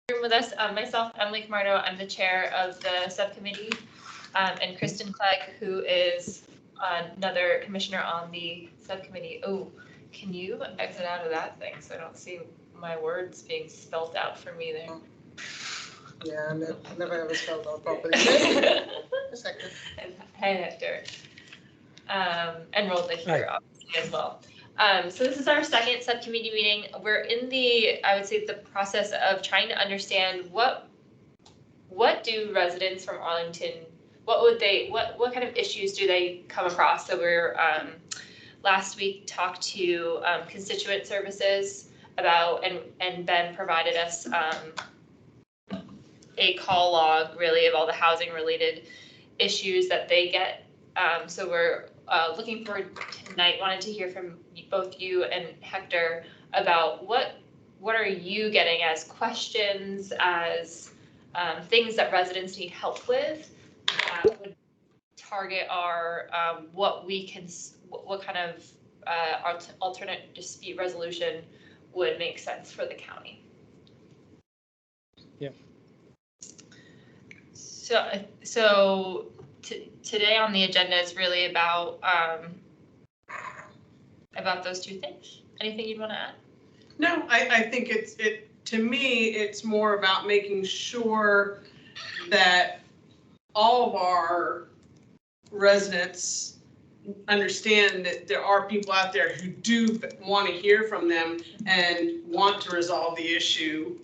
With us, myself, Emily Camardo, I'm the chair of the subcommittee, and Kristen Clegg, who is another commissioner on the subcommittee. Oh, can you exit out of that thing so I don't see my words being spelled out for me there? Yeah, never ever spelled out properly. A second. Hi, Hector. And Rolda here, obviously, as well. So this is our second subcommittee meeting. We're in the, I would say, the process of trying to understand what do residents from Arlington, what kind of issues do they come across? So we're, last week talked to constituent services about, and Ben provided us a call log really of all the housing related issues that they get. So we're looking forward tonight, wanted to hear from both you and Hector about what are you getting as questions, as things that residents need help with that would target our what kind of alternate dispute resolution would make sense for the county. Yeah. So today on the agenda is really about those two things. Anything you'd want to add? No, I think to me, it's more about making sure that all of our residents understand that there are people out there who do want to hear from them and want to resolve the issue.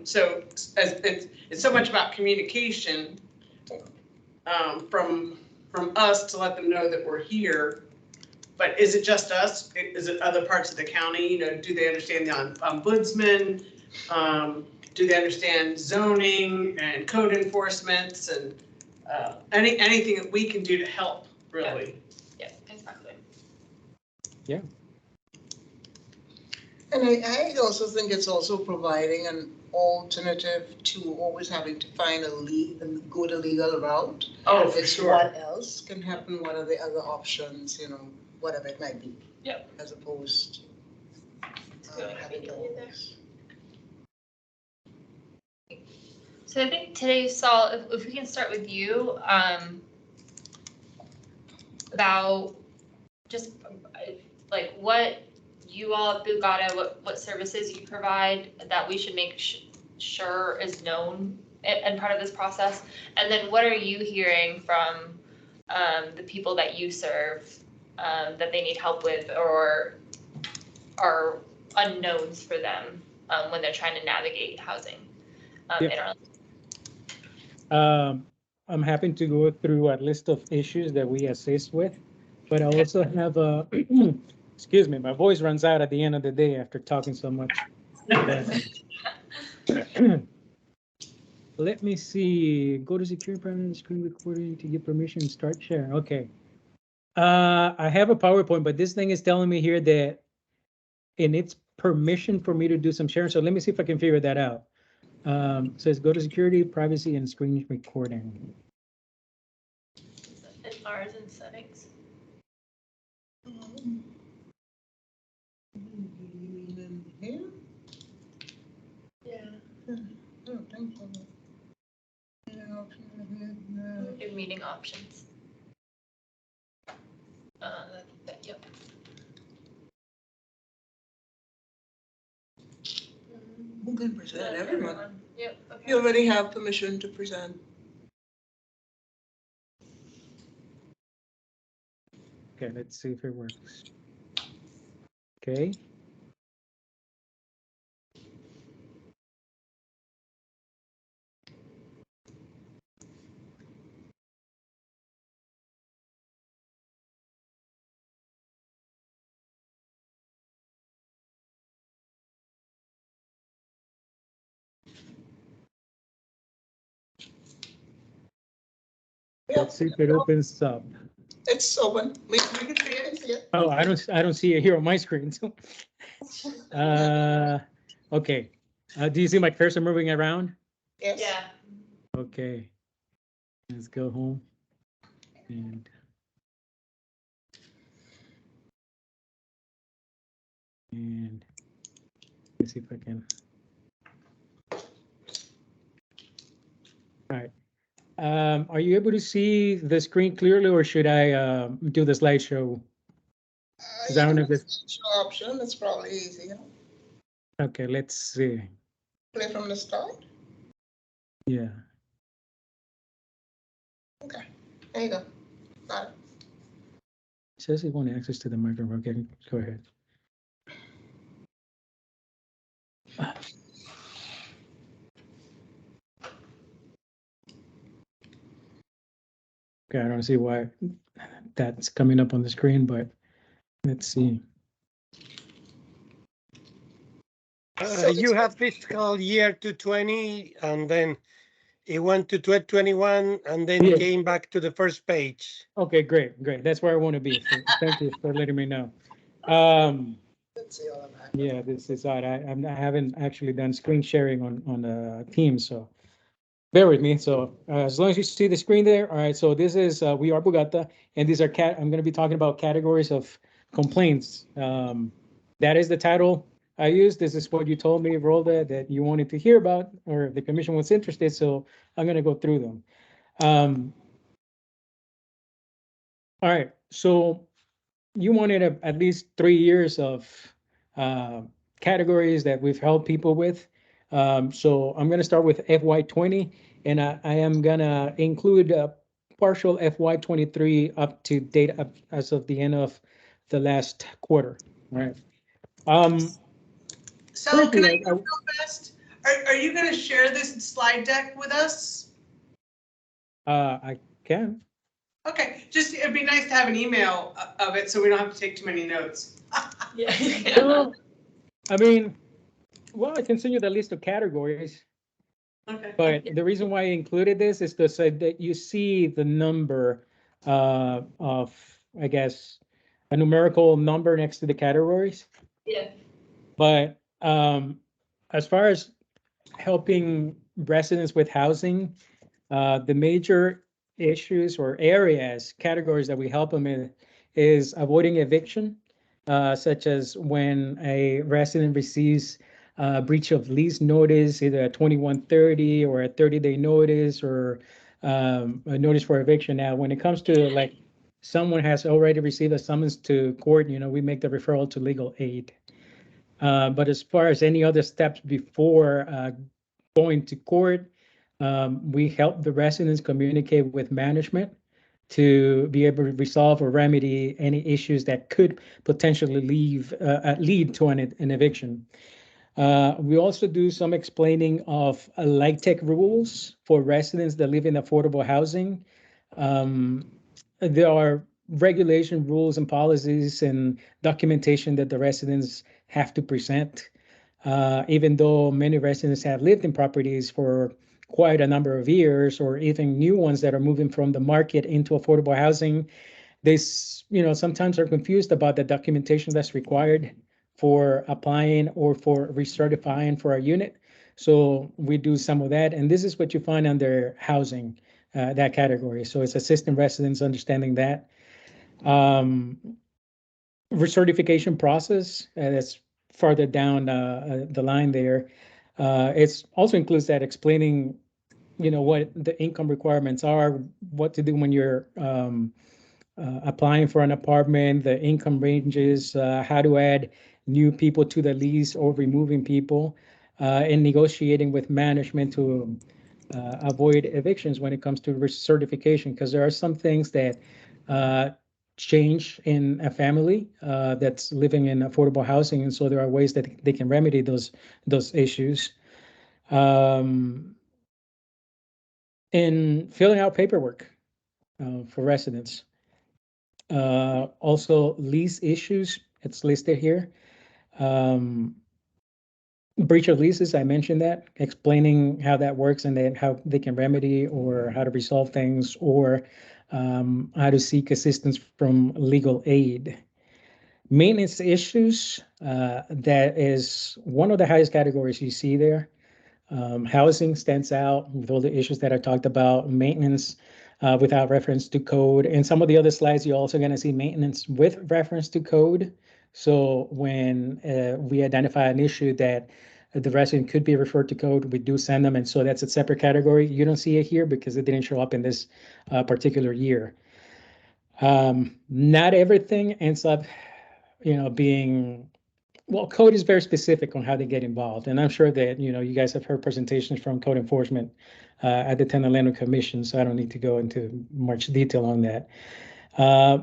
So it's so much about communication from us to let them know that we're here. But is it just us? Is it other parts of the county? You know, do they understand the ombudsman? Do they understand zoning and code enforcement and anything that we can do to help, really? Yeah, exactly. Yeah. And I also think it's also providing an alternative to always having to find go the legal route. Oh, for it's sure. What else can happen? What are the other options? You know, whatever it might be. Yep. As opposed to having to always. So I think today, Saul, if we can start with you, about just like what you all at Bugatti, what services you provide that we should make sure is known and part of this process, and then what are you hearing from the people that you serve that they need help with or are unknowns for them when they're trying to navigate housing in Arlington? I'm happy to go through a list of issues that we assist with, but I also have a, excuse me, my voice runs out at the end of the day after talking so much. Let me see, go to secure private screen recording to get permission, start sharing. Okay. I have a PowerPoint, but this thing is telling me here that it needs permission for me to do some sharing. So let me see if I can figure that out. Says go to security, privacy, and screen recording. And ours in settings. Here? Yeah. I don't think so. Your meeting options. Yep. Who can present? Everyone. Yep. Okay. You already have permission to present. Okay, let's see if it works. Okay. Let's see if it opens up. It's open. We can see it. Oh, I don't see it here on my screen. So, okay. Do you see my cursor moving around? Yes. Yeah. Okay. Let's go home. And let's see if I can. Are you able to see the screen clearly, or should I do the slideshow? Because I don't know if it's Option, it's probably easier. okay. Let's see. Play from the start. Yeah. Okay, there you go. Got it. It says it wants access to the microphone. Okay, go ahead. Okay, I don't see why that's coming up on the screen, but let's see. You have fiscal year 220, and then it went to 2021, and then Yeah. came back to the first page. Okay, great. That's where I want to be. So thank you for letting me know. Let's see all of that. Yeah, this is odd. I haven't actually done screen sharing on Teams, so bear with me. So as long as you see the screen there, all right. So this is We Are Bogota, and these are I'm going to be talking about categories of complaints. That is the title I used. This is what you told me, Rolda, that you wanted to hear about, or the commission was interested. So I'm going to go through them. All right. So you wanted at least 3 years of categories that we've helped people with. So I'm going to start with FY20, and I am going to include partial FY23 up to date as of the end of the last quarter. All right. So can I Firstly, go real fast? Are you gonna share this slide deck with us? I can. Okay, just, it'd be nice to have an email of it so we don't have to take too many notes. Yeah. Well, I mean, well, I can send you the list of categories. Okay. But the reason why I included this is to say that you see the number of, I guess, a numerical number next to the categories. Yeah. But as far as helping residents with housing, the major issues or areas, categories that we help them in is avoiding eviction, such as when a resident receives breach of lease notice, either a 2130 or a 30-day notice, or a notice for eviction. Now, when it comes to like someone has already received a summons to court, we make the referral to legal aid. But as far as any other steps before going to court, we help the residents communicate with management to be able to resolve or remedy any issues that could potentially lead to an eviction. We also do some explaining of LIHTC rules for residents that live in affordable housing. There are regulation rules and policies and documentation that the residents have to present. Even though many residents have lived in properties for quite a number of years, or even new ones that are moving from the market into affordable housing, they sometimes are confused about the documentation that's required for applying or for recertifying for a unit. So we do some of that, and this is what you find under housing, that category. So it's assisting residents understanding that. Recertification process, that's farther down the line there. It also includes that explaining, what the income requirements are, what to do when you're applying for an apartment, the income ranges, how to add new people to the lease or removing people, and negotiating with management to avoid evictions when it comes to recertification, because there are some things that change in a family that's living in affordable housing, and so there are ways that they can remedy those issues. In filling out paperwork for residents. Also, lease issues, it's listed here. Breach of leases, I mentioned that, explaining how that works and then how they can remedy or how to resolve things, or how to seek assistance from legal aid. Maintenance issues, that is one of the highest categories you see there. Housing stands out with all the issues that I talked about, maintenance without reference to code. And some of the other slides, you're also going to see maintenance with reference to code. So when we identify an issue that the resident could be referred to code, we do send them, and so that's a separate category. You don't see it here because it didn't show up in this particular year. Not everything ends up, being, well, code is very specific on how they get involved, and I'm sure that, you guys have heard presentations from code enforcement at the Tenant Landlord Commission, so I don't need to go into much detail on that.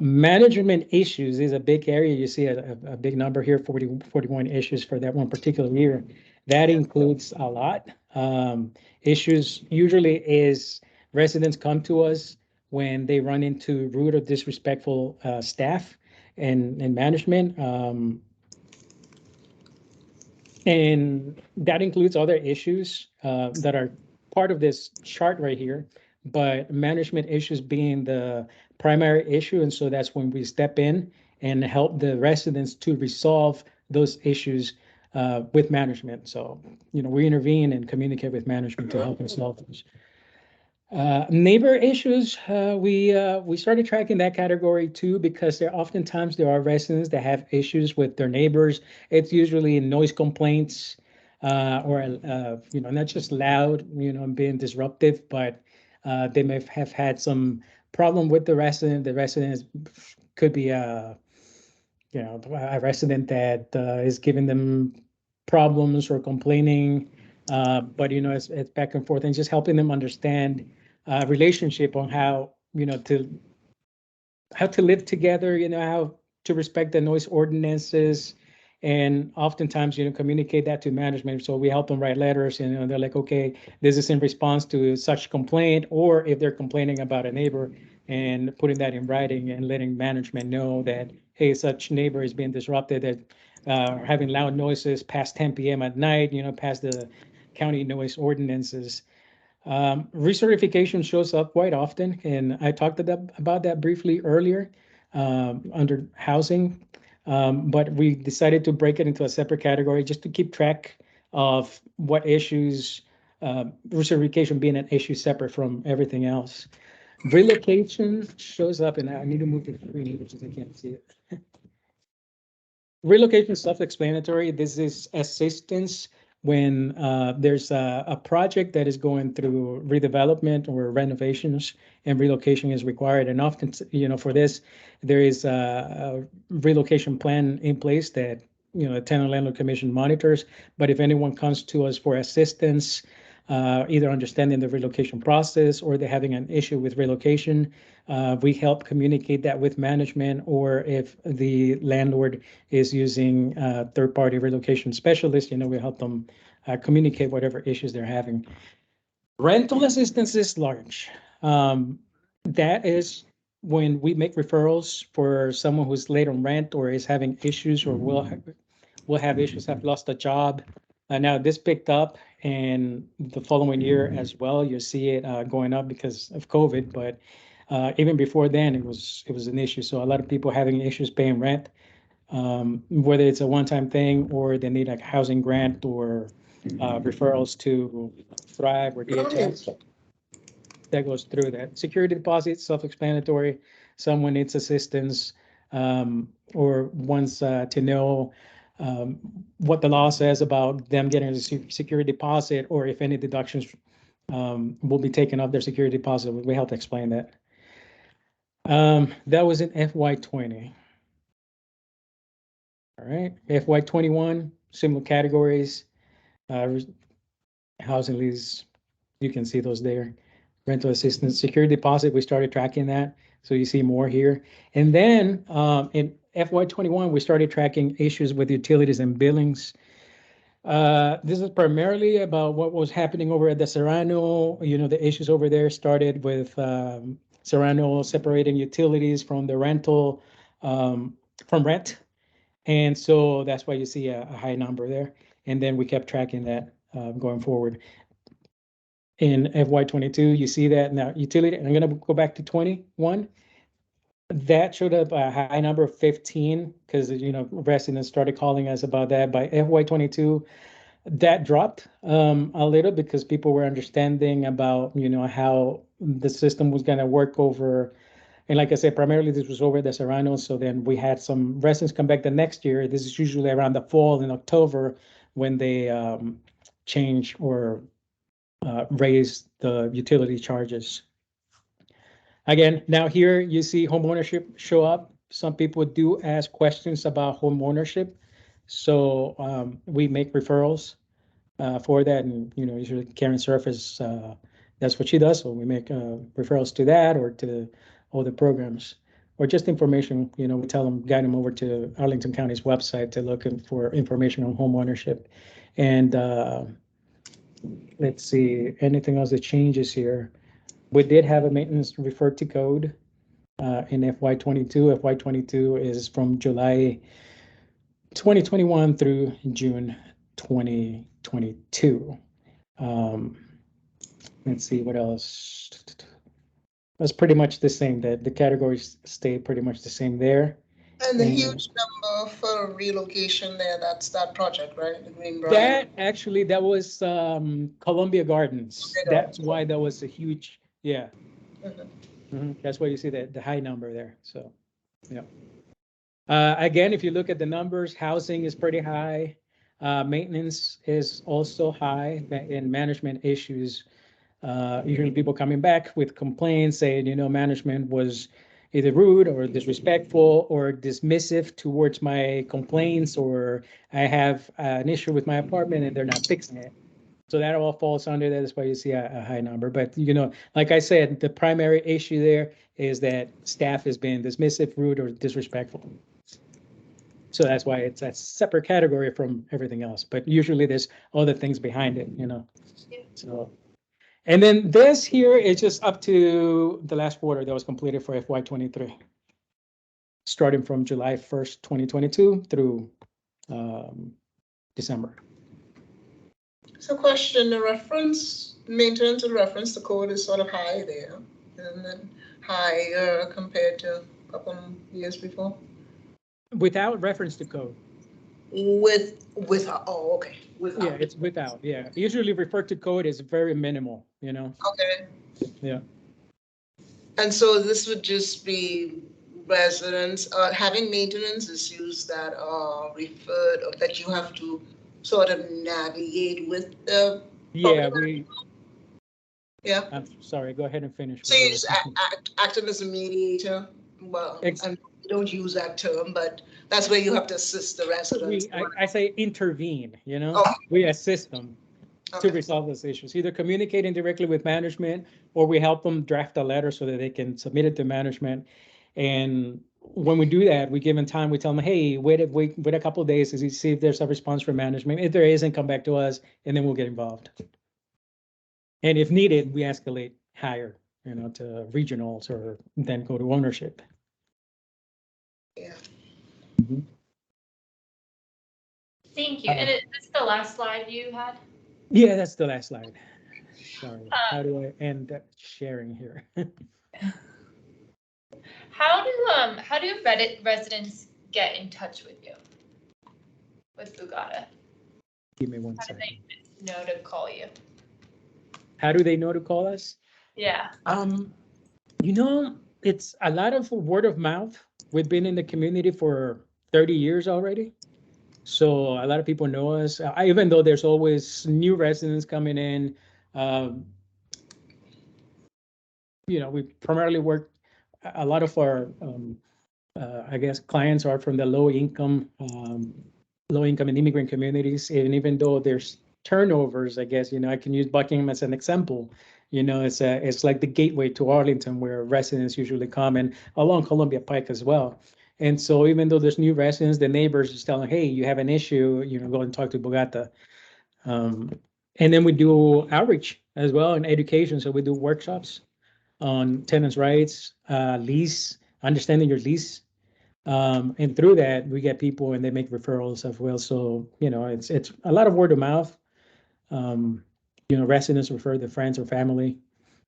Management issues is a big area. You see a big number here, 41 issues for that one particular year. That includes a lot. Issues usually is residents come to us when they run into rude or disrespectful staff and management. And that includes other issues that are part of this chart right here, but management issues being the primary issue. And so that's when we step in and help the residents to resolve those issues with management. So, we intervene and communicate with management to help resolve those. Neighbor issues, we started tracking that category too, because oftentimes there are residents that have issues with their neighbors. It's usually noise complaints or not just loud, and being disruptive, but they may have had some problem with the resident. The resident could be a resident that is giving them problems or complaining. But it's back and forth, and just helping them understand relationship on how to live together, how to respect the noise ordinances, and oftentimes communicate that to management. So we help them write letters, and they're like, okay, this is in response to such complaint, or if they're complaining about a neighbor, and putting that in writing and letting management know that, hey, such neighbor is being disrupted, that having loud noises past 10 p.m. at night, past the county noise ordinances. Recertification shows up quite often, and I talked about that briefly earlier under housing, but we decided to break it into a separate category just to keep track of what issues, recertification being an issue separate from everything else. Relocation shows up, and I need to move the screen because I can't see it. Relocation is self-explanatory. This is assistance when there's a project that is going through redevelopment or renovations, and relocation is required. And often, for this, there is a relocation plan in place that the Tenant Landlord Commission monitors. But if anyone comes to us for assistance, either understanding the relocation process or they're having an issue with relocation, we help communicate that with management, or if the landlord is using third-party relocation specialists, we help them communicate whatever issues they're having. Rental assistance is large. That is when we make referrals for someone who's late on rent or is having issues or will have issues, have lost a job. Now this picked up, and the following year as well, you'll see it going up because of COVID, but even before then, it was an issue. So a lot of people having issues paying rent, whether it's a one-time thing or they need a housing grant or referrals to Thrive or DHS. That goes through that. Security deposit, self-explanatory. Someone needs assistance or wants to know what the law says about them getting a security deposit, or if any deductions will be taken off their security deposit. We help explain that. That was in FY20. All right, FY21, similar categories. Housing lease, you can see those there. Rental assistance, security deposit, we started tracking that. So you see more here. And then in FY21, we started tracking issues with utilities and billings. This is primarily about what was happening over at the Serrano. The issues over there started with Serrano separating utilities from the rental, from rent. And so that's why you see a high number there. And then we kept tracking that going forward. In FY22, you see that now utility, I'm going to go back to 21. That showed up a high number of 15 because, residents started calling us about that. By FY22, that dropped a little because people were understanding about, how the system was going to work over. And like I said, primarily this was over the Serrano. So then we had some residents come back the next year. This is usually around the fall in October when they change or raise the utility charges. Again, now here you see home ownership show up. Some people do ask questions about home ownership. So we make referrals for that. And, usually Karen Surface, that's what she does. So we make referrals to that or to all the programs or just information. We tell them, guide them over to Arlington County's website to look for information on home ownership. And let's see, anything else that changes here. We did have a maintenance referred to code in FY22. FY22 is from July 2021 through June 2022. Let's see what else. That's pretty much the same. The categories stay pretty much the same there. And the huge number for relocation there, that's that project, right? The Greenbrier. That was Columbia Gardens. That's why that was a huge, yeah. That's why you see the high number there. So, yeah. Again, if you look at the numbers, housing is pretty high. Maintenance is also high, and management issues. Usually people coming back with complaints saying, management was either rude or disrespectful or dismissive towards my complaints, or I have an issue with my apartment and they're not fixing it. So that all falls under that. That's why you see a high number. But, like I said, the primary issue there is that staff has been dismissive, rude, or disrespectful. So that's why it's a separate category from everything else. But usually there's other things behind it, So, and then this here is just up to the last quarter that was completed for FY23, starting from July 1st, 2022 through December. So question, the maintenance and reference, the code is sort of high there, and then higher compared to a couple of years before? Without reference to code. Oh, okay. Without. Yeah, it's without, yeah. Usually referred to code is very minimal, Okay. Yeah. And so this would just be residents having maintenance issues that are referred, or that you have to sort of navigate with the. Yeah, Yeah. I'm sorry, go ahead and finish. So you just acting as a mediator. Well, and we don't use that term, but that's where you have to assist the residents. I say intervene, Okay. We assist them to resolve those issues, either communicating directly with management, or we help them draft a letter so that they can submit it to management. And when we do that, we give them time, we tell them, hey, wait a couple of days to see if there's a response from management. If there isn't, come back to us, and then we'll get involved. And if needed, we escalate higher, to regionals, or then go to ownership. Yeah. Thank you. And is this the last slide you had? Yeah, that's the last slide. Sorry. How do I end up sharing here? How do residents get in touch with you? With Bugatti? Give me 1 second. How do they know to call you? How do they know to call us? Yeah. It's a lot of word of mouth. We've been in the community for 30 years already. So a lot of people know us, even though there's always new residents coming in. We primarily work, a lot of our, clients are from the low income and immigrant communities. And even though there's turnovers, I can use Buckingham as an example. It's like the gateway to Arlington, where residents usually come, and along Columbia Pike as well. And so even though there's new residents, the neighbors just tell them, hey, you have an issue, go and talk to Bugatti. And then we do outreach as well and education. So we do workshops on tenants' rights, lease, understanding your lease. And through that, we get people and they make referrals as well. So, it's a lot of word of mouth. Residents refer their friends or family.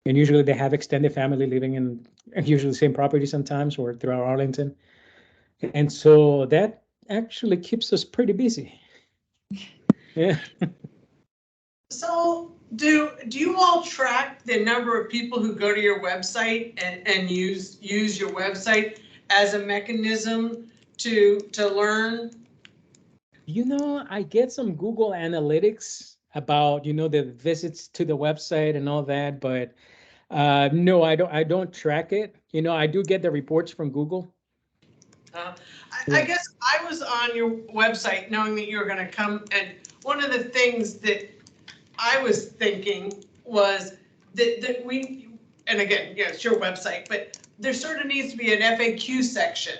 And usually they have extended family living in usually the same property sometimes, or throughout Arlington. And so that actually keeps us pretty busy. Yeah. So do you all track the number of people who go to your website and use your website as a mechanism to learn I get some Google Analytics about, the visits to the website and all that, but no, I don't track it. I do get the reports from Google. I guess I was on your website knowing that you were gonna come, and one of the things that I was thinking was that we, and again, yeah, it's your website, but there sort of needs to be an FAQ section.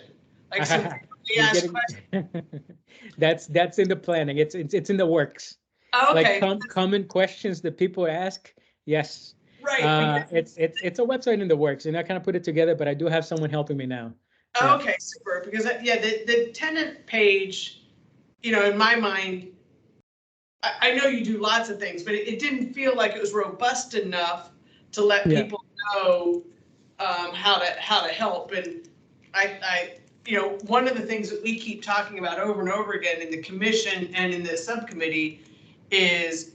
Like, so we You're ask getting- questions. That's in the planning. It's in the works. Okay, Like common questions that people ask. Yes. right, It's a website in the works, and I kind of put it together, but I do have someone helping me now. Yeah. okay, super, because, yeah, the tenant page, in my mind, I know you do lots of things, but it didn't feel like it was robust enough to let Yeah. people know how to help. And one of the things that we keep talking about over and over again in the commission and in the subcommittee is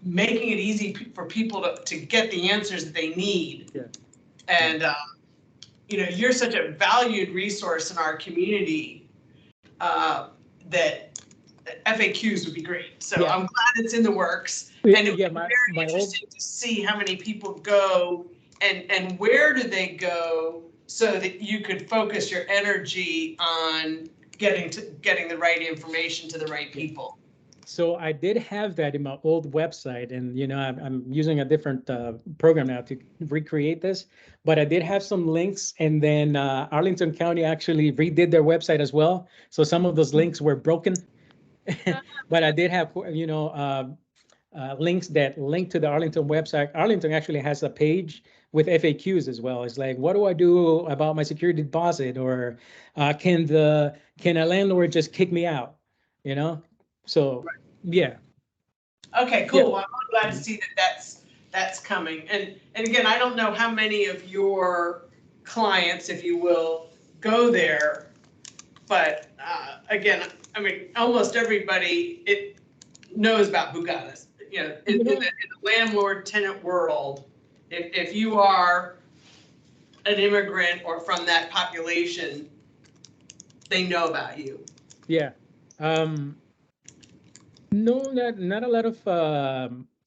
making it easy for people to get the answers that they need. Yeah. And you're such a valued resource in our community that FAQs would be great. So Yeah. I'm glad it's in the works. Yeah, And it would yeah, be my very old interesting to see how many people go and where do they go so that you could focus your energy on getting the right information to the right people. So I did have that in my old website, and I'm using a different program now to recreate this. But I did have some links, and then Arlington County actually redid their website as well. So some of those links were broken, but I did have links that link to the Arlington website. Arlington actually has a page with FAQs as well. It's like, what do I do about my security deposit, or can a landlord just kick me out? So yeah. Okay, Yeah. cool. Well, I'm glad to see that that's coming. And again, I don't know how many of your clients, if you will, go there, but again, I mean, almost everybody knows about Bugatas. In the landlord tenant world, if you are an immigrant or from that population, they know about you. Yeah. No, not a lot of.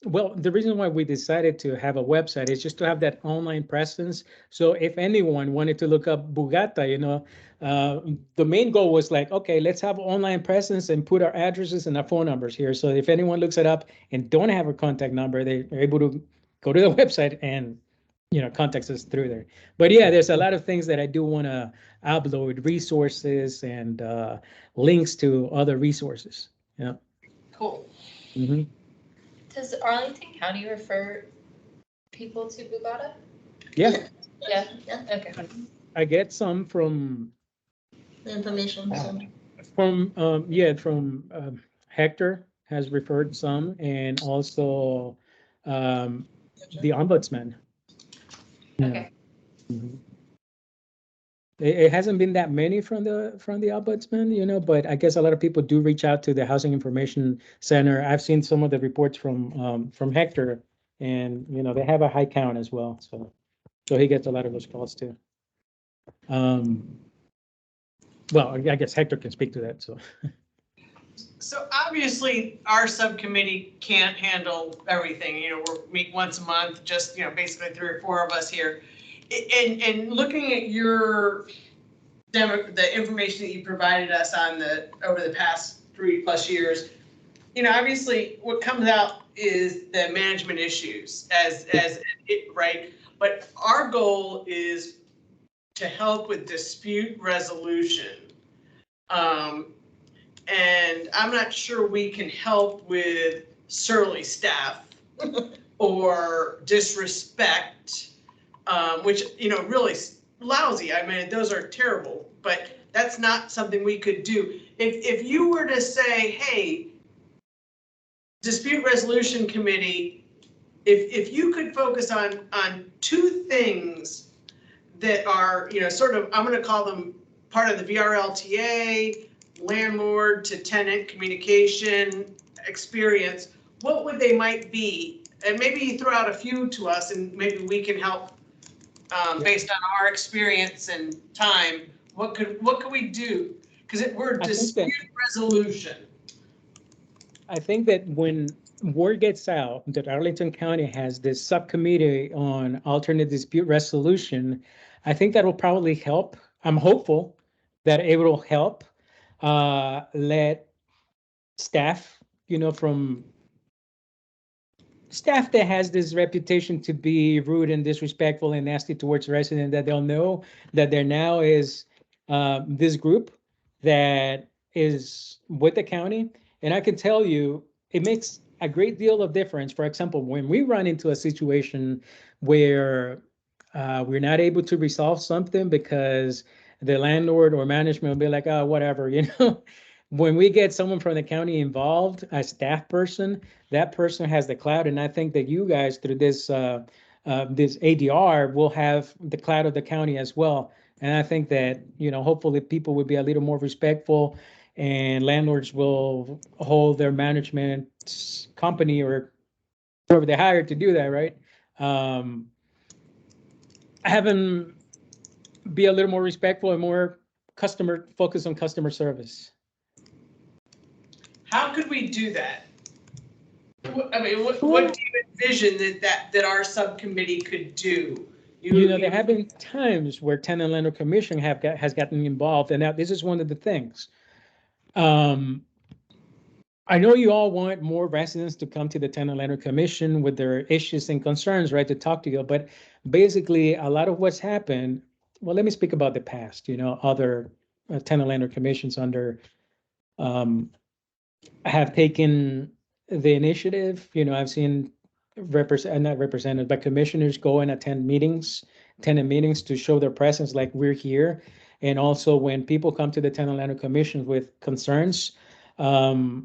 Well, the reason why we decided to have a website is just to have that online presence. So if anyone wanted to look up Bugata, the main goal was like, okay, let's have online presence and put our addresses and our phone numbers here. So if anyone looks it up and don't have a contact number, they're able to go to the website and contact us through there. But yeah, there's a lot of things that I do want to upload, resources and links to other resources. Yeah. Cool. Mm-hmm. Does Arlington County refer people to Bugata? Yeah. Yeah. Yeah. Okay. I get some from The information. Hector has referred some, and also the ombudsman. Yeah. Okay. Mhm. It hasn't been that many from the ombudsman, but I guess a lot of people do reach out to the Housing Information Center. I've seen some of the reports from Hector, and they have a high count as well. So he gets a lot of those calls too. Well, I guess Hector can speak to that. So obviously, our subcommittee can't handle everything. We meet once a month, just, basically 3 or 4 of us here. And looking at the information that you provided us over the past 3+ years, obviously what comes out is the management issues right? But our goal is to help with dispute resolution. And I'm not sure we can help with surly staff or disrespect, which, really lousy. I mean, those are terrible, but that's not something we could do. If you were to say, hey, dispute resolution committee, if you could focus on 2 things that are, sort of, I'm going to call them part of the VRLTA, landlord to tenant communication experience, what would they might be? And maybe you throw out a few to us and maybe we can help based on our experience and time. What could we do? Because we're dispute resolution. I think that when word gets out that Arlington County has this subcommittee on alternate dispute resolution, I think that will probably help. I'm hopeful that it will help let staff, from staff that has this reputation to be rude and disrespectful and nasty towards residents, that they'll know that there now is this group that is with the county. And I can tell you, it makes a great deal of difference. For example, when we run into a situation where we're not able to resolve something because the landlord or management will be like, oh, whatever, when we get someone from the county involved, a staff person, that person has the clout. And I think that you guys, through this ADR, will have the clout of the county as well. And I think that, hopefully people will be a little more respectful, and landlords will hold their management company or whoever they hired to do that, right? Have them be a little more respectful and more focus on customer service. How could we do that? I mean, what do you envision that our subcommittee could do? There have been times where Tenant Landlord Commission has gotten involved, and now this is one of the things. I know you all want more residents to come to the Tenant Landlord Commission with their issues and concerns, right, to talk to you. But basically, a lot of what's happened. Well, let me speak about the past. Other Tenant Landlord Commissions have taken the initiative. I've seen not represented, but commissioners go and attend tenant meetings to show their presence, like we're here. And also when people come to the Tenant Landlord Commission with concerns, there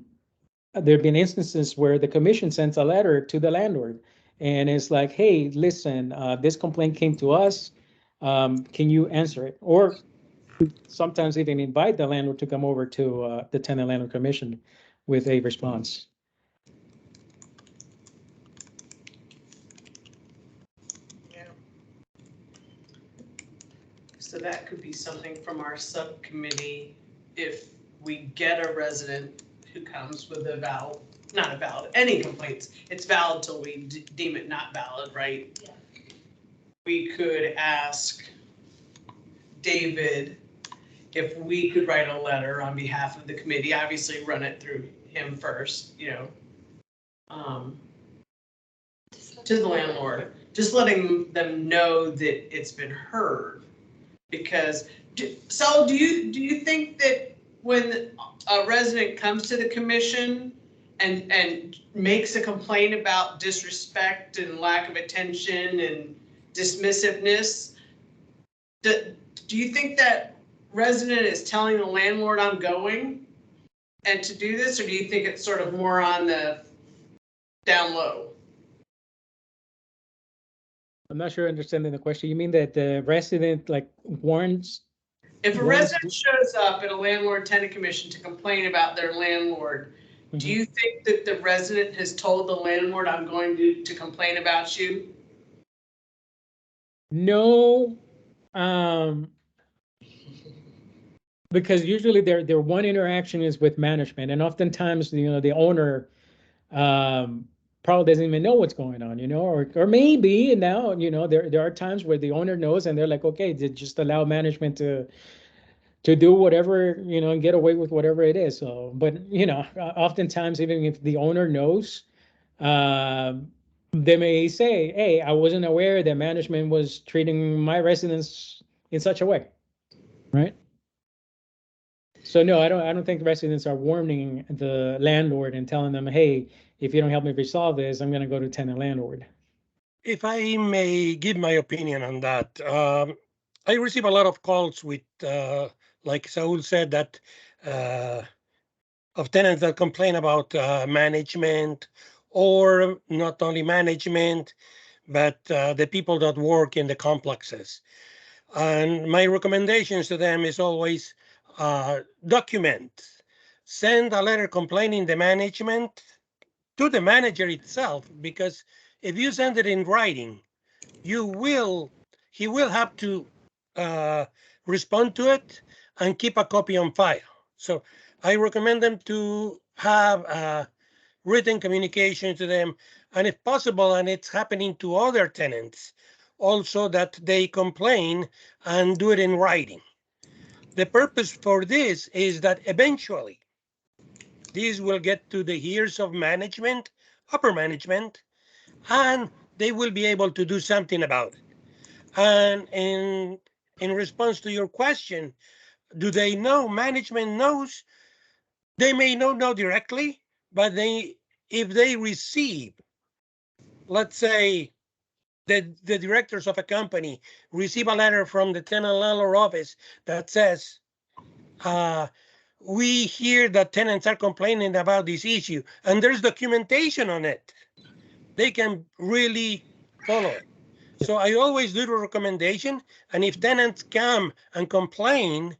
have been instances where the commission sends a letter to the landlord and it's like, hey, listen, this complaint came to us. Can you answer it? Or sometimes even invite the landlord to come over to the Tenant Landlord Commission with a response. So that could be something from our subcommittee if we get a resident who comes with any complaints. It's valid till we deem it not valid, right? Yeah. We could ask David if we could write a letter on behalf of the committee, obviously run it through him first, to the landlord, just letting them know that it's been heard. Because, so do you think that when a resident comes to the commission and makes a complaint about disrespect and lack of attention and dismissiveness, do you think that resident is telling the landlord I'm going and to do this, or do you think it's sort of more on the down low? I'm not sure understanding the question. You mean that the resident warns? If a resident shows up at a landlord-tenant commission to complain about their landlord, do you think that the resident has told the landlord, I'm going to complain about you? No, because usually their one interaction is with management, and oftentimes the owner probably doesn't even know what's going on, or maybe now there are times where the owner knows and they're like, okay, just allow management to do whatever, and get away with whatever it is. So, but oftentimes even if the owner knows, they may say, hey, I wasn't aware that management was treating my residents in such a way, right? So no, I don't think residents are warning the landlord and telling them, hey, if you don't help me resolve this, I'm going to go to Tenant Landlord. If I may give my opinion on that, I receive a lot of calls with, like Saul said, that of tenants that complain about management, or not only management, but the people that work in the complexes. And my recommendations to them is always document. Send a letter complaining the management to the manager itself, because if you send it in writing, he will have to respond to it and keep a copy on file. So I recommend them to have written communication to them, and if possible, and it's happening to other tenants, also that they complain and do it in writing. The purpose for this is that eventually this will get to the ears of management, upper management, and they will be able to do something about it. And in response to your question, do they know? Management knows. They may not know directly, but if they receive, let's say, the directors of a company receive a letter from the tenant landlord office that says, we hear that tenants are complaining about this issue, and there's documentation on it, they can really follow it. So I always do the recommendation, and if tenants come and complain,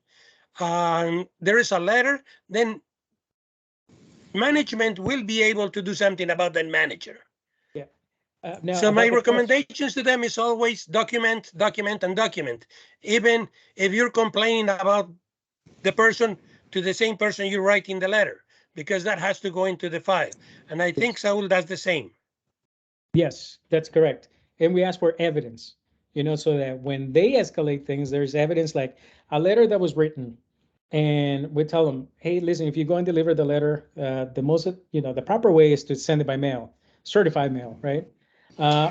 there is a letter, then management will be able to do something about that manager. Now, So my about the question, recommendations to them is always document, document, and document. Even if you're complaining about the person, to the same person you're writing the letter, because that has to go into the file. And I think Saul does the same. yes, that's correct. And we ask for evidence, so that when they escalate things, there's evidence like a letter that was written. And we tell them, hey, listen, if you go and deliver the letter, the proper way is to send it by mail, certified mail, right?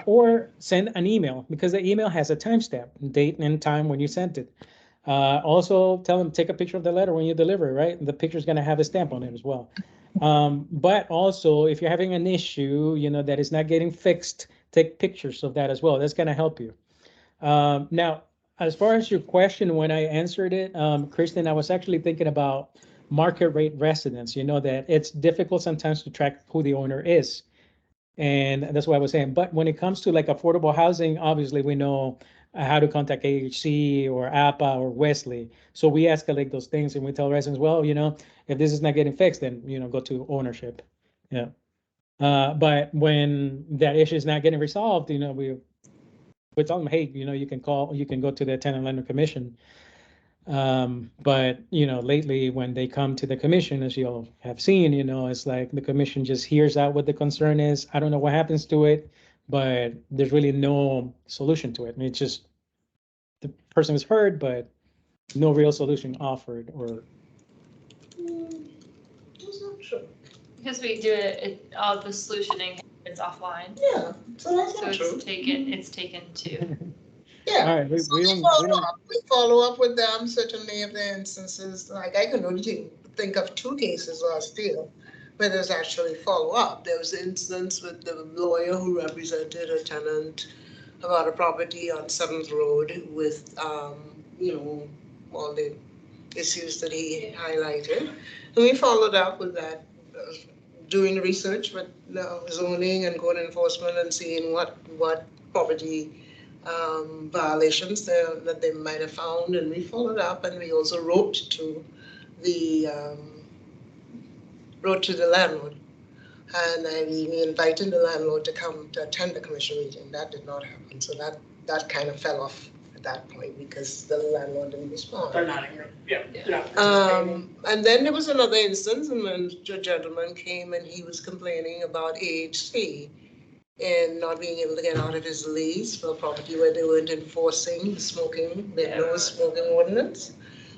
Or send an email, because the email has a timestamp, date and time when you sent it. Also tell them, take a picture of the letter when you deliver it, right? The picture is going to have a stamp on it as well. But also, if you're having an issue, that is not getting fixed, take pictures of that as well. That's going to help you. Now, as far as your question, when I answered it, Kristen, I was actually thinking about market rate residents, that it's difficult sometimes to track who the owner is. And that's what I was saying. But when it comes to like affordable housing, obviously we know how to contact AHC or APA or Wesley. So we escalate those things and we tell residents, well, if this is not getting fixed, then, go to ownership. Yeah. But when that issue is not getting resolved, we tell them, hey, you can go to the Tenant Lender Commission. But lately when they come to the commission, as you'll have seen, it's like the commission just hears out what the concern is. I don't know what happens to it, but there's really no solution to it. I mean, it's just the person is heard, but no real solution offered. Or That's not true. Because we do all the solutioning is offline, Yeah, so that's so not true. it's taken to. Yeah. all right, So we follow up with them, certainly if there are instances, like I can only think of 2 cases last year where there's actually follow-up. There was an instance with the lawyer who represented a tenant about a property on 7th Road with, all the issues that he highlighted. And we followed up with that, doing research with zoning and code enforcement and seeing what property violations that they might have found, and we followed up, and we also wrote to the landlord, and we invited the landlord to come to attend the commission meeting. That did not happen, so that kind of fell off at that point because the landlord didn't respond. They're not here. Yeah. And then there was another instance, and when the gentleman came and he was complaining about AHC and not being able to get out of his lease for a property where they weren't enforcing smoking, no smoking ordinance.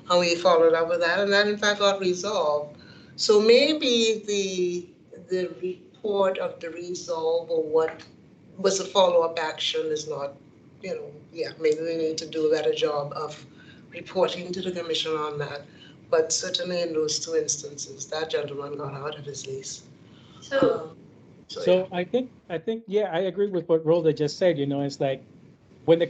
And we followed up with that, and that in fact got resolved. So maybe the report of the resolve or what was a follow-up action is not, maybe we need to do a better job of reporting to the commission on that. But certainly in those 2 instances, that gentleman got out of his lease. So I think, yeah, I agree with what Rhoda just said. It's like when the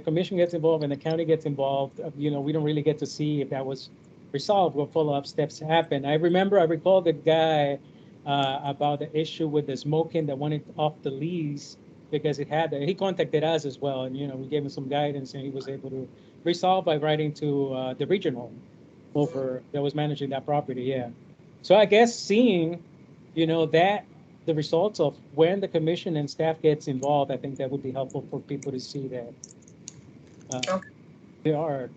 commission gets involved and the county gets involved, we don't really get to see if that was resolved, what follow-up steps happen. I recall the guy about the issue with the smoking that wanted off the lease because he contacted us as well, and we gave him some guidance, and he was able to resolve by writing to the regional over that was managing that property. Yeah. So I guess seeing, that the results of when the commission and staff gets involved, I think that would be helpful for people to see that there are,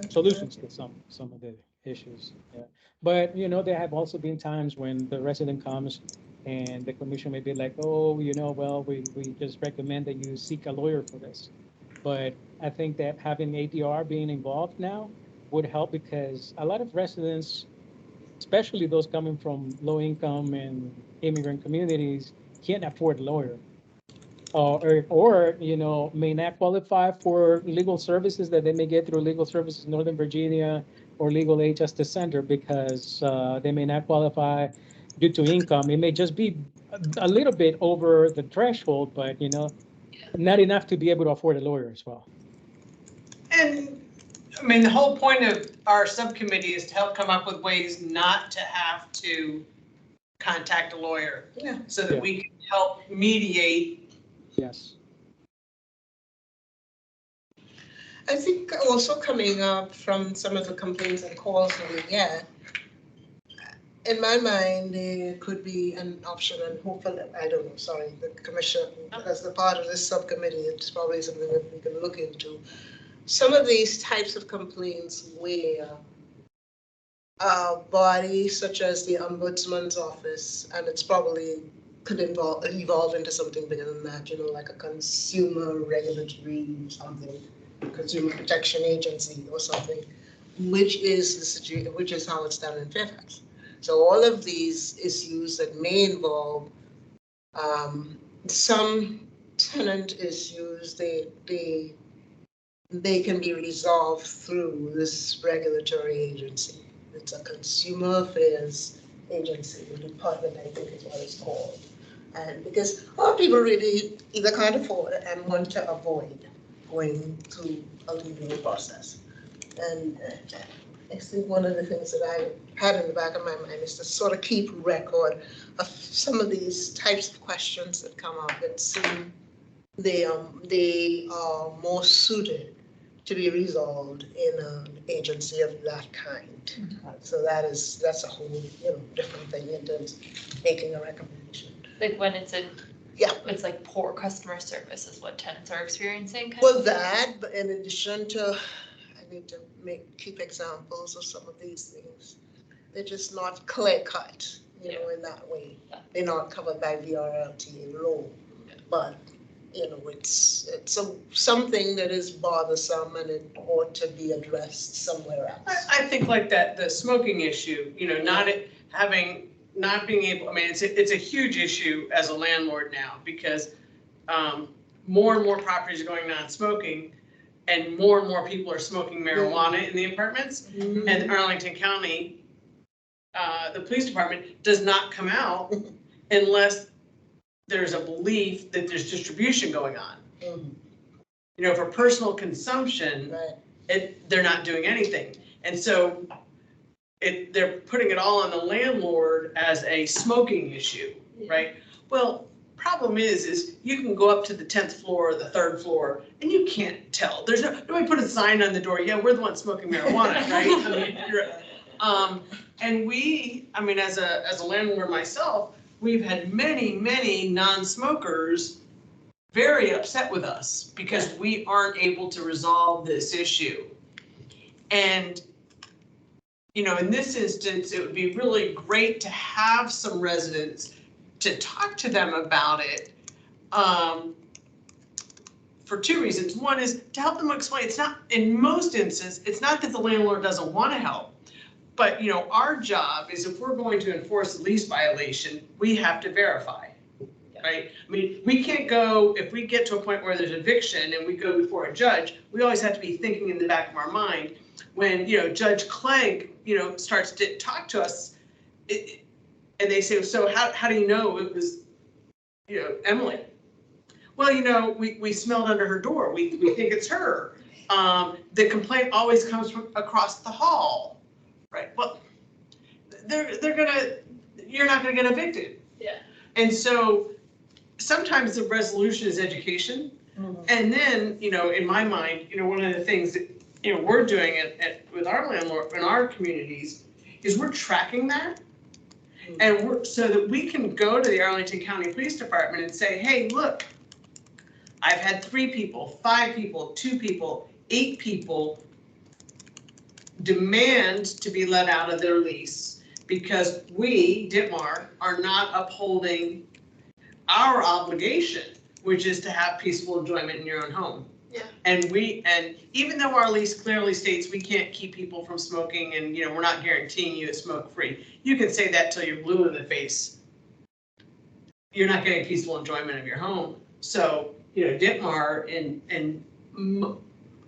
solutions to some of the issues. Yeah. But, there have also been times when the resident comes and the commission may be like, oh, well, we just recommend that you seek a lawyer for this. But I think that having ADR being involved now would help because a lot of residents, especially those coming from low income and immigrant communities, can't afford a lawyer. Or may not qualify for legal services that they may get through Legal Services Northern Virginia or Legal Aid Justice Center because they may not qualify due to income. It may just be a little bit over the threshold, but not enough to be able to afford a lawyer as well. And I mean, the whole point of our subcommittee is to help come up with ways not to have to contact a lawyer. Yeah. So that we can help mediate. Yes. I think also coming up from some of the complaints and calls that we get, in my mind, there could be an option, and hopefully, I don't know, sorry, the commission, as the part of this subcommittee, it's probably something that we can look into. Some of these types of complaints where a body such as the Ombudsman's office, and it's probably could evolve into something bigger than that, like a consumer regulatory something, consumer protection agency or something, which is how it's done in Fairfax. So all of these issues that may involve some tenant issues, they can be resolved through this regulatory agency. It's a consumer affairs agency, the department, I think is what it's called. And because a lot of people really either can't afford it and want to avoid going through a legal process. And I think one of the things that I had in the back of my mind is to sort of keep record of some of these types of questions that come up that seem they are more suited to be resolved in an agency of that kind. So that's a whole different thing in terms of making a recommendation. Like when it's Yeah. It's like poor customer service is what tenants are experiencing. Well, that, but in addition to, I need to keep examples of some of these things. They're just not clear cut, in that way. Yeah. They're not covered by VRLTA law, but it's something that is bothersome and it ought to be addressed somewhere else. I think like that, the smoking issue, not being able, I mean, it's a huge issue as a landlord now because more and more properties are going non-smoking and more people are smoking marijuana in the apartments. Mm-hmm. And Arlington County, the police department does not come out unless there's a belief that there's distribution going on. Mm-hmm. For personal consumption, right. They're not doing anything. And so they're putting it all on the landlord as a smoking issue, right? Well, problem is you can go up to the 10th floor or the 3rd floor and you can't tell. There's nobody put a sign on the door, yeah, we're the ones smoking marijuana, right? And as a landlord myself, we've had many non-smokers very upset with us because we aren't able to resolve this issue. And in this instance, it would be really great to have some residents to talk to them about it for 2 reasons. One is to help them explain, it's not, in most instances, it's not that the landlord doesn't want to help, but our job is if we're going to enforce a lease violation, we have to verify, right? I mean, we can't go, if we get to a point where there's eviction and we go before a judge, we always have to be thinking in the back of our mind, when, Judge Clegg, starts to talk to us, and they say, so how do you know it was, Emily? Well, we smelled under her door. We think it's her. The complaint always comes from across the hall, right? Well, you're not gonna get evicted. Yeah. And so sometimes the resolution is education. Mm-hmm. And then, in my mind, one of the things that, we're doing with our landlord in our communities is we're tracking that. And so that we can go to the Arlington County Police Department and say, hey, look, I've had 3 people, 5 people, 2 people, 8 people demand to be let out of their lease because we, Ditmar, are not upholding our obligation, which is to have peaceful enjoyment in your own home. Yeah. And even though our lease clearly states we can't keep people from smoking and, you know, we're not guaranteeing you it's smoke free, you can say that till you're blue in the face. You're not getting peaceful enjoyment of your home. So, you know, Ditmar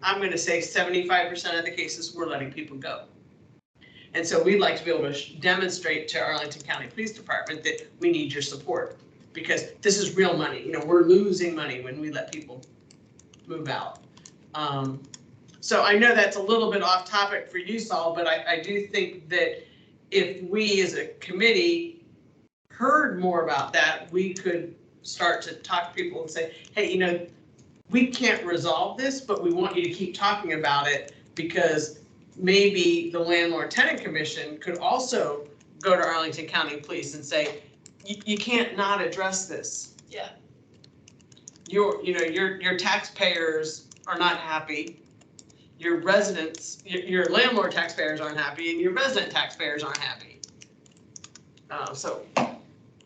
I'm gonna say 75% of the cases, we're letting people go. And so we'd like to be able to demonstrate to Arlington County Police Department that we need your support, because this is real money. You know, we're losing money when we let people move out. So I know that's a little bit off topic for you, Saul, but I do think that if we as a committee heard more about that, we could start to talk to people and say, hey, you know, we can't resolve this, but we want you to keep talking about it, because maybe the Landlord Tenant Commission could also go to Arlington County Police and say, you can't not address this. Yeah. Your taxpayers are not happy. Your residents, your landlord taxpayers aren't happy, and your resident taxpayers aren't happy. So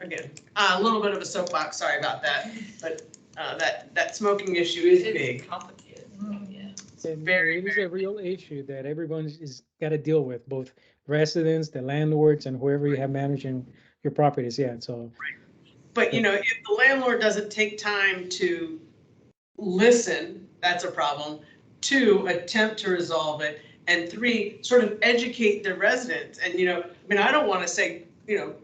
again, a little bit of a soapbox, sorry about that, but that smoking issue is It's big. complicated. Yeah. And Very, it is a real issue that everyone's is got to deal with, both residents, the landlords, and whoever you have managing your properties. Yeah, so. But you know, if the landlord doesn't take time to listen, that's a problem. 2, attempt to resolve it. And 3, sort of educate the residents. And, you know, I mean, I don't want to say, you know,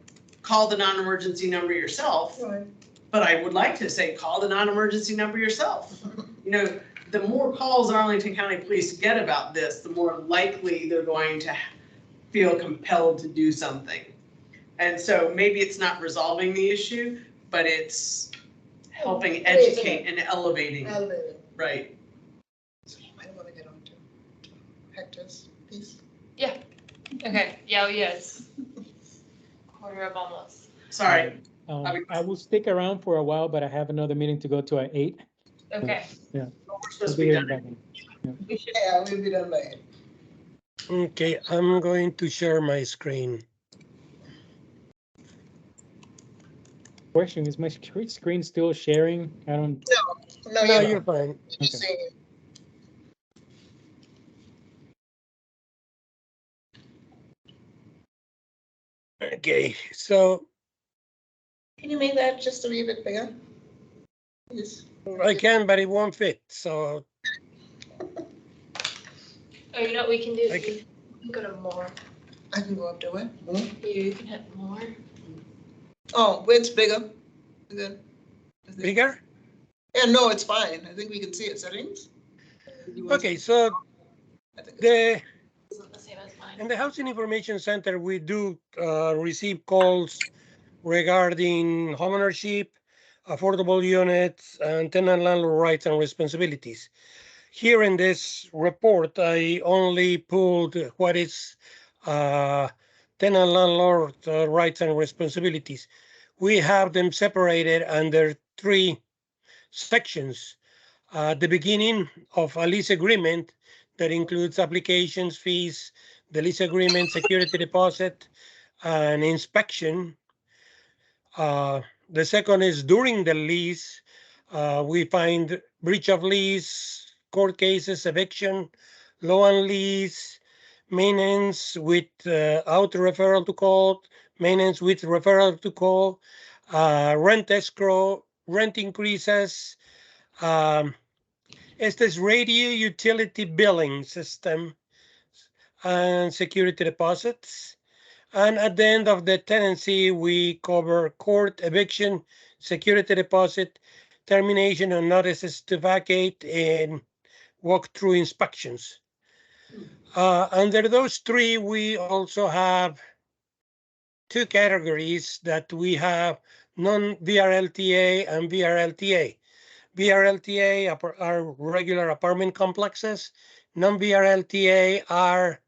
call the non-emergency number yourself, Right. but I would like to say, call the non-emergency number yourself. You know, the more calls Arlington County Police get about this, the more likely they're going to feel compelled to do something. And so maybe it's not resolving the issue, but it's helping educate and elevating. Elevated. Right. I want to get on to Hector's piece. Okay, it's 1:15. Sorry. I will stick around for a while, but I have another meeting to go to at 8. Okay. We're I'll supposed to be be here done. back in. We should, Yeah, we'll be done by 8. Okay, I'm going to share my screen. Question, is my screen still sharing? I don't, No, No, you're you're fine. just Okay. seeing it. Okay, so Can you make that just a wee bit bigger? Please. I can, but it won't fit. So oh, you know what we can do? Okay. We can go to more. I can go up to where? More? You can hit more. Oh, where it's bigger. Good. bigger. Yeah, no, it's fine. I think we can see it. Settings? Okay, so I think the It's not the same as mine. in the Housing Information Center, we do receive calls regarding homeownership, affordable units, and tenant landlord rights and responsibilities. Here in this report, I only pulled what is tenant landlord rights and responsibilities. We have them separated under 3 sections. The beginning of a lease agreement that includes applications, fees, the lease agreement, security deposit, and inspection. The second is during the lease, we find breach of lease, court cases, eviction, low on lease, maintenance without referral to court, maintenance with referral to court, rent escrow, rent increases. Este is radio utility billing system and security deposits. And at the end of the tenancy, we cover court, eviction, security deposit, termination and notices to vacate, and walk-through inspections. Under those 3, we also have 2 categories that we have: non-VRLTA and VRLTA. VRLTA are regular apartment complexes. Non-VRLTA are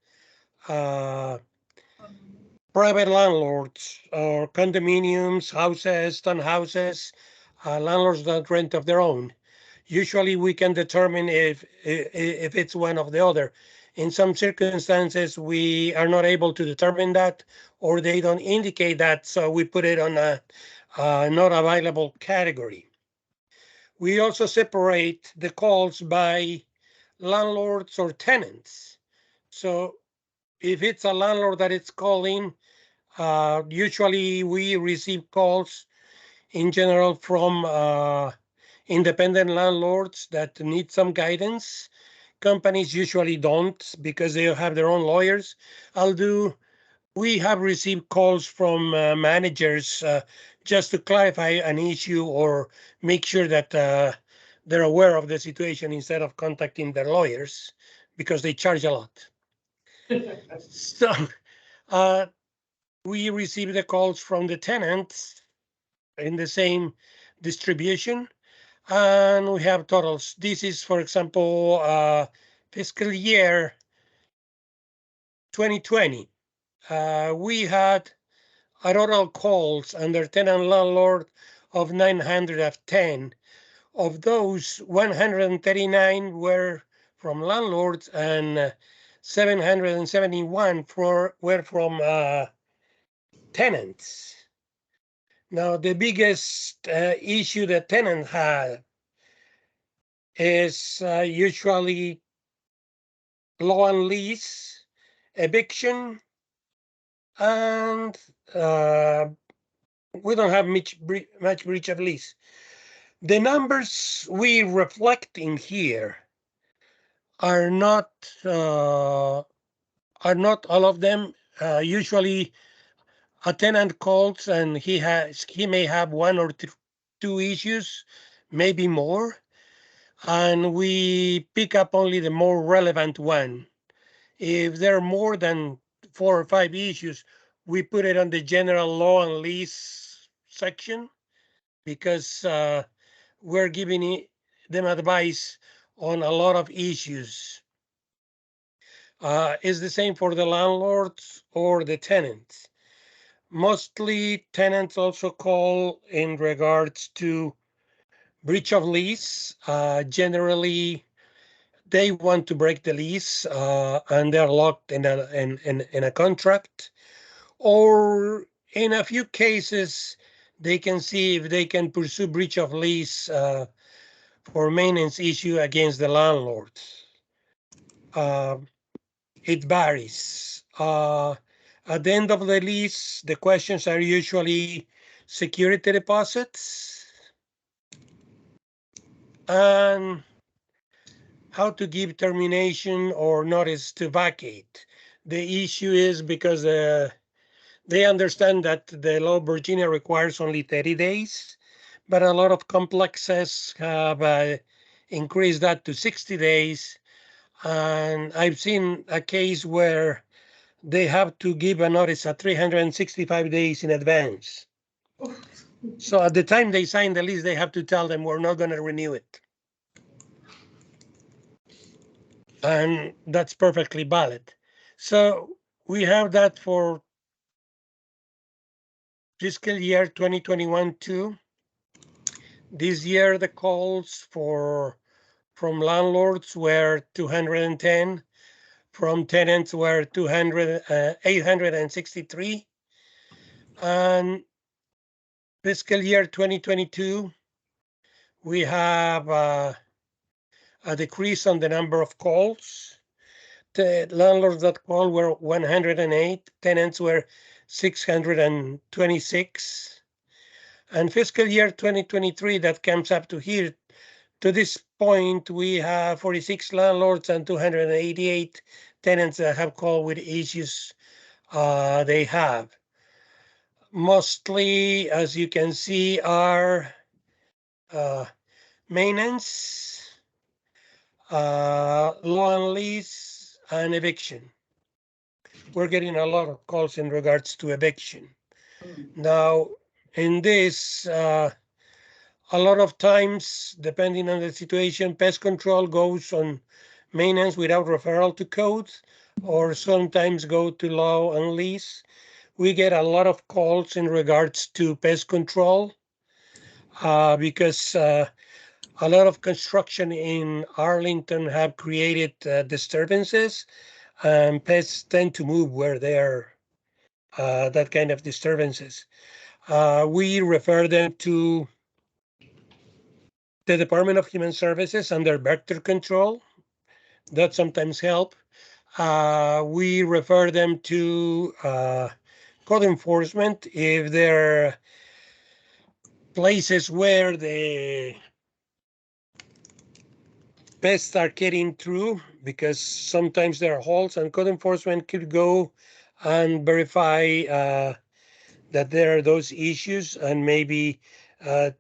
private landlords or condominiums, houses, townhouses, landlords that rent of their own. Usually we can determine if it's one of the other. In some circumstances, we are not able to determine that, or they don't indicate that, so we put it on a not available category. We also separate the calls by landlords or tenants. So if it's a landlord that it's calling, usually we receive calls in general from independent landlords that need some guidance. Companies usually don't because they have their own lawyers. We have received calls from managers just to clarify an issue or make sure that they're aware of the situation instead of contacting their lawyers because they charge a lot. So we receive the calls from the tenants in the same distribution, and we have totals. This is, for example, fiscal year 2020. We had total calls under tenant landlord of 910. Of those, 139 were from landlords and 771 were from tenants. Now, the biggest issue that tenants have is usually law and lease, eviction, and we don't have much breach of lease. The numbers we reflect in here are not all of them. Usually, a tenant calls and he may have one or two issues, maybe more, and we pick up only the more relevant one. If there are more than 4 or 5 issues, we put it on the general law and lease section because we're giving them advice on a lot of issues. It's the same for the landlords or the tenants. Mostly tenants also call in regards to breach of lease. Generally, they want to break the lease and they're locked in a contract. Or in a few cases, they can see if they can pursue breach of lease for maintenance issue against the landlord. It varies. At the end of the lease, the questions are usually security deposits and how to give termination or notice to vacate. The issue is because they understand that the law of Virginia requires only 30 days, but a lot of complexes have increased that to 60 days. And I've seen a case where they have to give a notice at 365 days in advance. So at the time they sign the lease, they have to tell them we're not going to renew it. And that's perfectly valid. So we have that for fiscal year 2021 too. This year the calls from landlords were 210, from tenants were 863, and fiscal year 2022 we have a decrease on the number of calls. The landlords that called were 108, tenants were 626. And fiscal year 2023, that comes up to here, to this point, we have 46 landlords and 288 tenants that have called with issues they have. Mostly, as you can see, are maintenance, law and lease, and eviction. We're getting a lot of calls in regards to eviction. Now, in this, a lot of times, depending on the situation, pest control goes on maintenance without referral to codes, or sometimes go to law and lease. We get a lot of calls in regards to pest control because a lot of construction in Arlington have created disturbances, and pests tend to move where there are that kind of disturbances. We refer them to the Department of Human Services under vector control. That sometimes help. We refer them to code enforcement if there are places where the pests are getting through, because sometimes there are holes, and code enforcement could go and verify that there are those issues, and maybe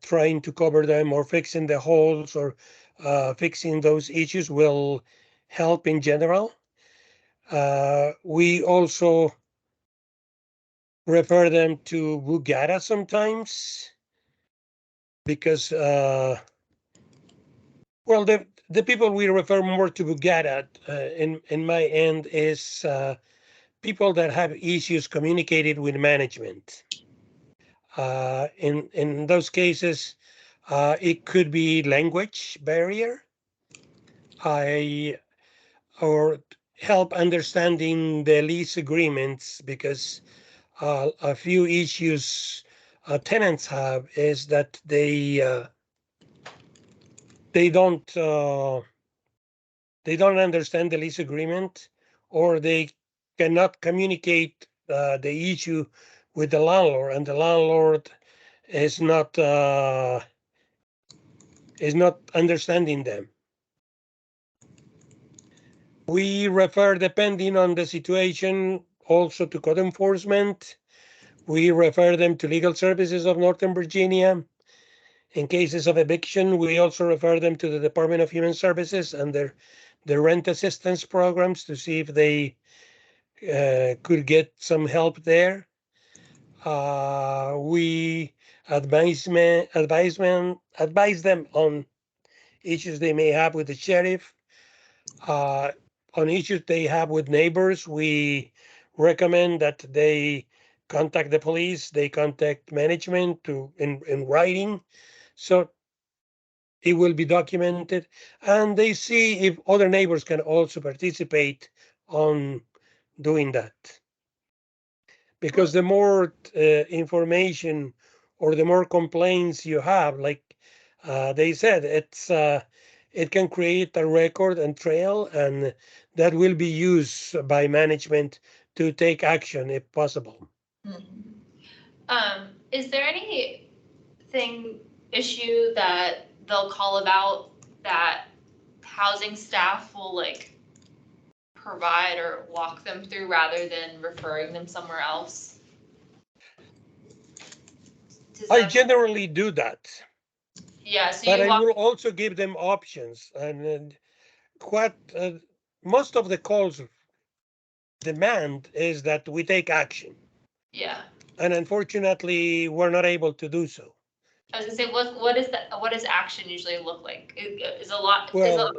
trying to cover them or fixing the holes, or fixing those issues will help in general. We also refer them to Bugatti sometimes, because well, the people we refer more to Bugatti in my end is people that have issues communicated with management. In those cases, it could be language barrier, I or help understanding the lease agreements, because a few issues tenants have is that they don't understand the lease agreement, or they cannot communicate the issue with the landlord, and the landlord is not understanding them. We refer, depending on the situation, also to code enforcement. We refer them to legal services of Northern Virginia. In cases of eviction, we also refer them to the Department of Human Services and their rent assistance programs to see if they could get some help there. We advise them on issues they may have with the sheriff. On issues they have with neighbors, we recommend that they contact the police, they contact management in writing, so it will be documented, and they see if other neighbors can also participate on doing that. Because the more information or the more complaints you have, like they said, it can create a record and trail, and that will be used by management to take action if possible. Is there anything issue that they'll call about that housing staff will like provide or walk them through rather than referring them somewhere else? I generally do that. Yeah, so but you I will also give them options, and what most of the calls demand is that we take action. Yeah. And unfortunately, we're not able to do so. I was gonna say, what is that? What does action usually look like? Is a lot. Well,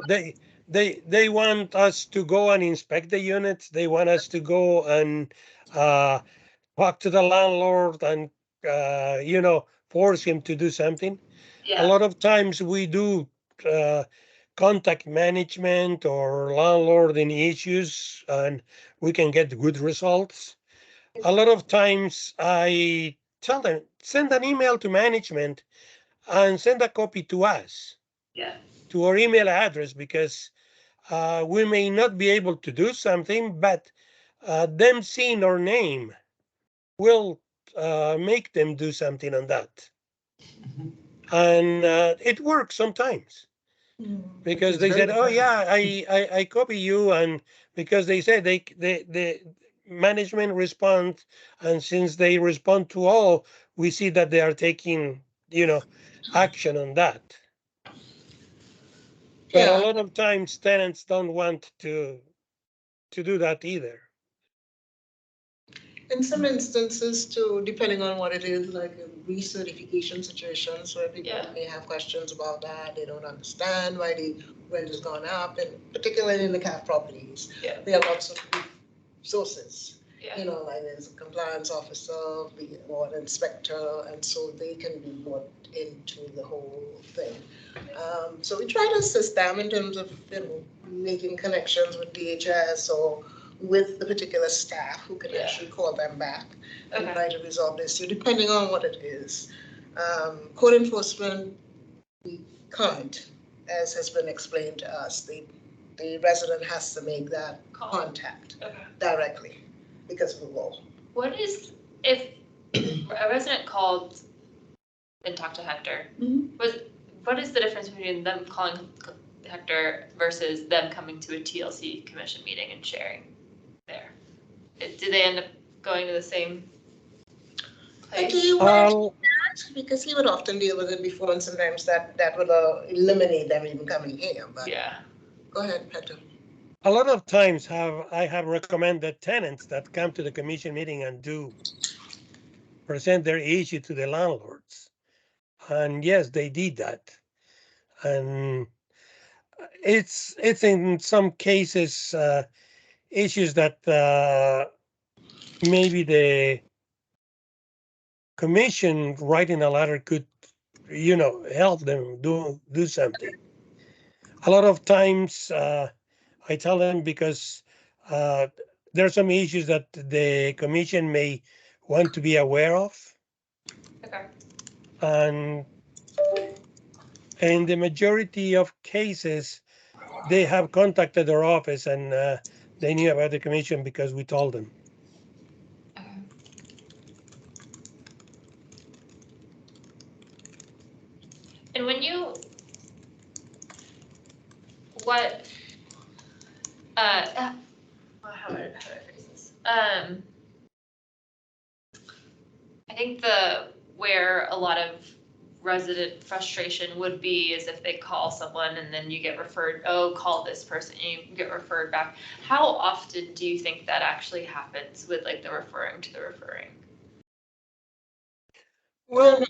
they want us to go and inspect the units. They want us to go and talk to the landlord and force him to do something. Yeah. A lot of times we do contact management or landlord in issues, and we can get good results. A lot of times I tell them, send an email to management and send a copy to us, Yeah. to our email address, because we may not be able to do something, but them seeing our name will make them do something on that. And it works sometimes, because they said, "Oh yeah, I copy you," and because they said the management respond, and since they respond to all, we see that they are taking action on that. But a lot of times tenants don't want to do that either. In some instances too, depending on what it is, like a recertification situations where people may have questions about that, they don't understand why the rent has gone up, and particularly in the CAF properties, there are lots of sources. Yeah. Like there's a compliance officer or an inspector, and so they can be more into the whole thing. So we try to assist them in terms of, making connections with DHS or with the particular staff who can actually call them back and Okay. try to resolve the issue, depending on what it is. Code enforcement, we can't, as has been explained to us. The resident has to make that contact Okay. directly because of the law. What is, if a resident called and talked to Hector, what is the difference between them calling Hector versus them coming to a TLC commission meeting and sharing there? Do they end up going to the same Like, place? do you want to do that? Because he would often deal with it before, and sometimes that would eliminate them even coming here. But Yeah. go ahead, Hector. A lot of times I have recommended tenants that come to the commission meeting and do present their issue to the landlords. And yes, they did that. And it's in some cases issues that maybe the commission writing a letter could, help them do something. A lot of times I tell them because there are some issues that the commission may want to be aware of. Okay. And in the majority of cases, they have contacted our office and they knew about the commission because we told them. Okay. And when you, what, how would I phrase this? I think where a lot of resident frustration would be is if they call someone and then you get referred, call this person, and you get referred back. How often do you think that actually happens with like the referring to the referring? Well,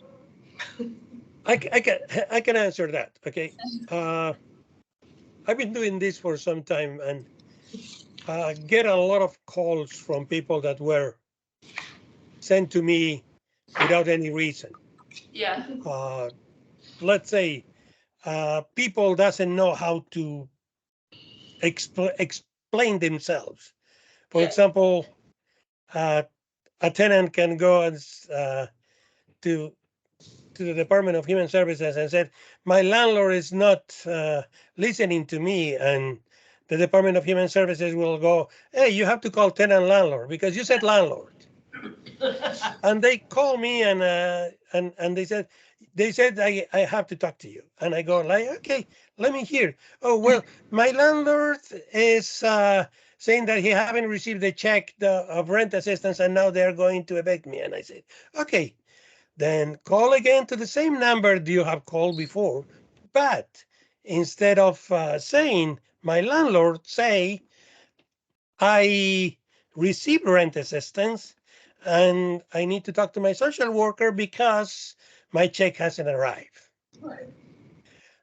I can answer that. Okay. I've been doing this for some time and get a lot of calls from people that were sent to me without any reason. Yeah. Let's say people doesn't know how to explain themselves. For example, a tenant can go and to the Department of Human Services and said, my landlord is not listening to me. And the Department of Human Services will go, hey, you have to call tenant landlord because you said landlord. And they call me and they said I have to talk to you. And I go like, okay, let me hear. Oh, well, my landlord is saying that he haven't received the check of rent assistance and now they're going to evict me. And I said, okay, then call again to the same number you have called before. But instead of saying my landlord, say I received rent assistance and I need to talk to my social worker because my check hasn't arrived. Right.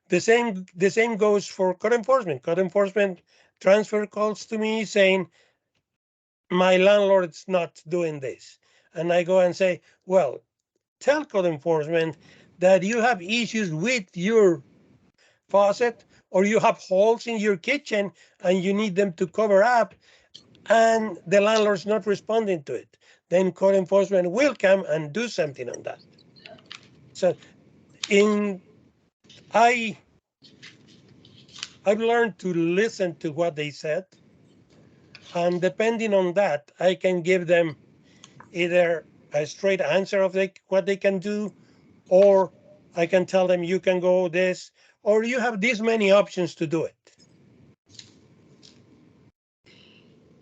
The same goes for code enforcement. Code enforcement transfer calls to me saying my landlord's not doing this. And I go and say, well, tell code enforcement that you have issues with your faucet or you have holes in your kitchen and you need them to cover up and the landlord's not responding to it. Then code enforcement will come and do something on that. So I've learned to listen to what they said. And depending on that, I can give them either a straight answer of what they can do, or I can tell them you can go this, or you have this many options to do it.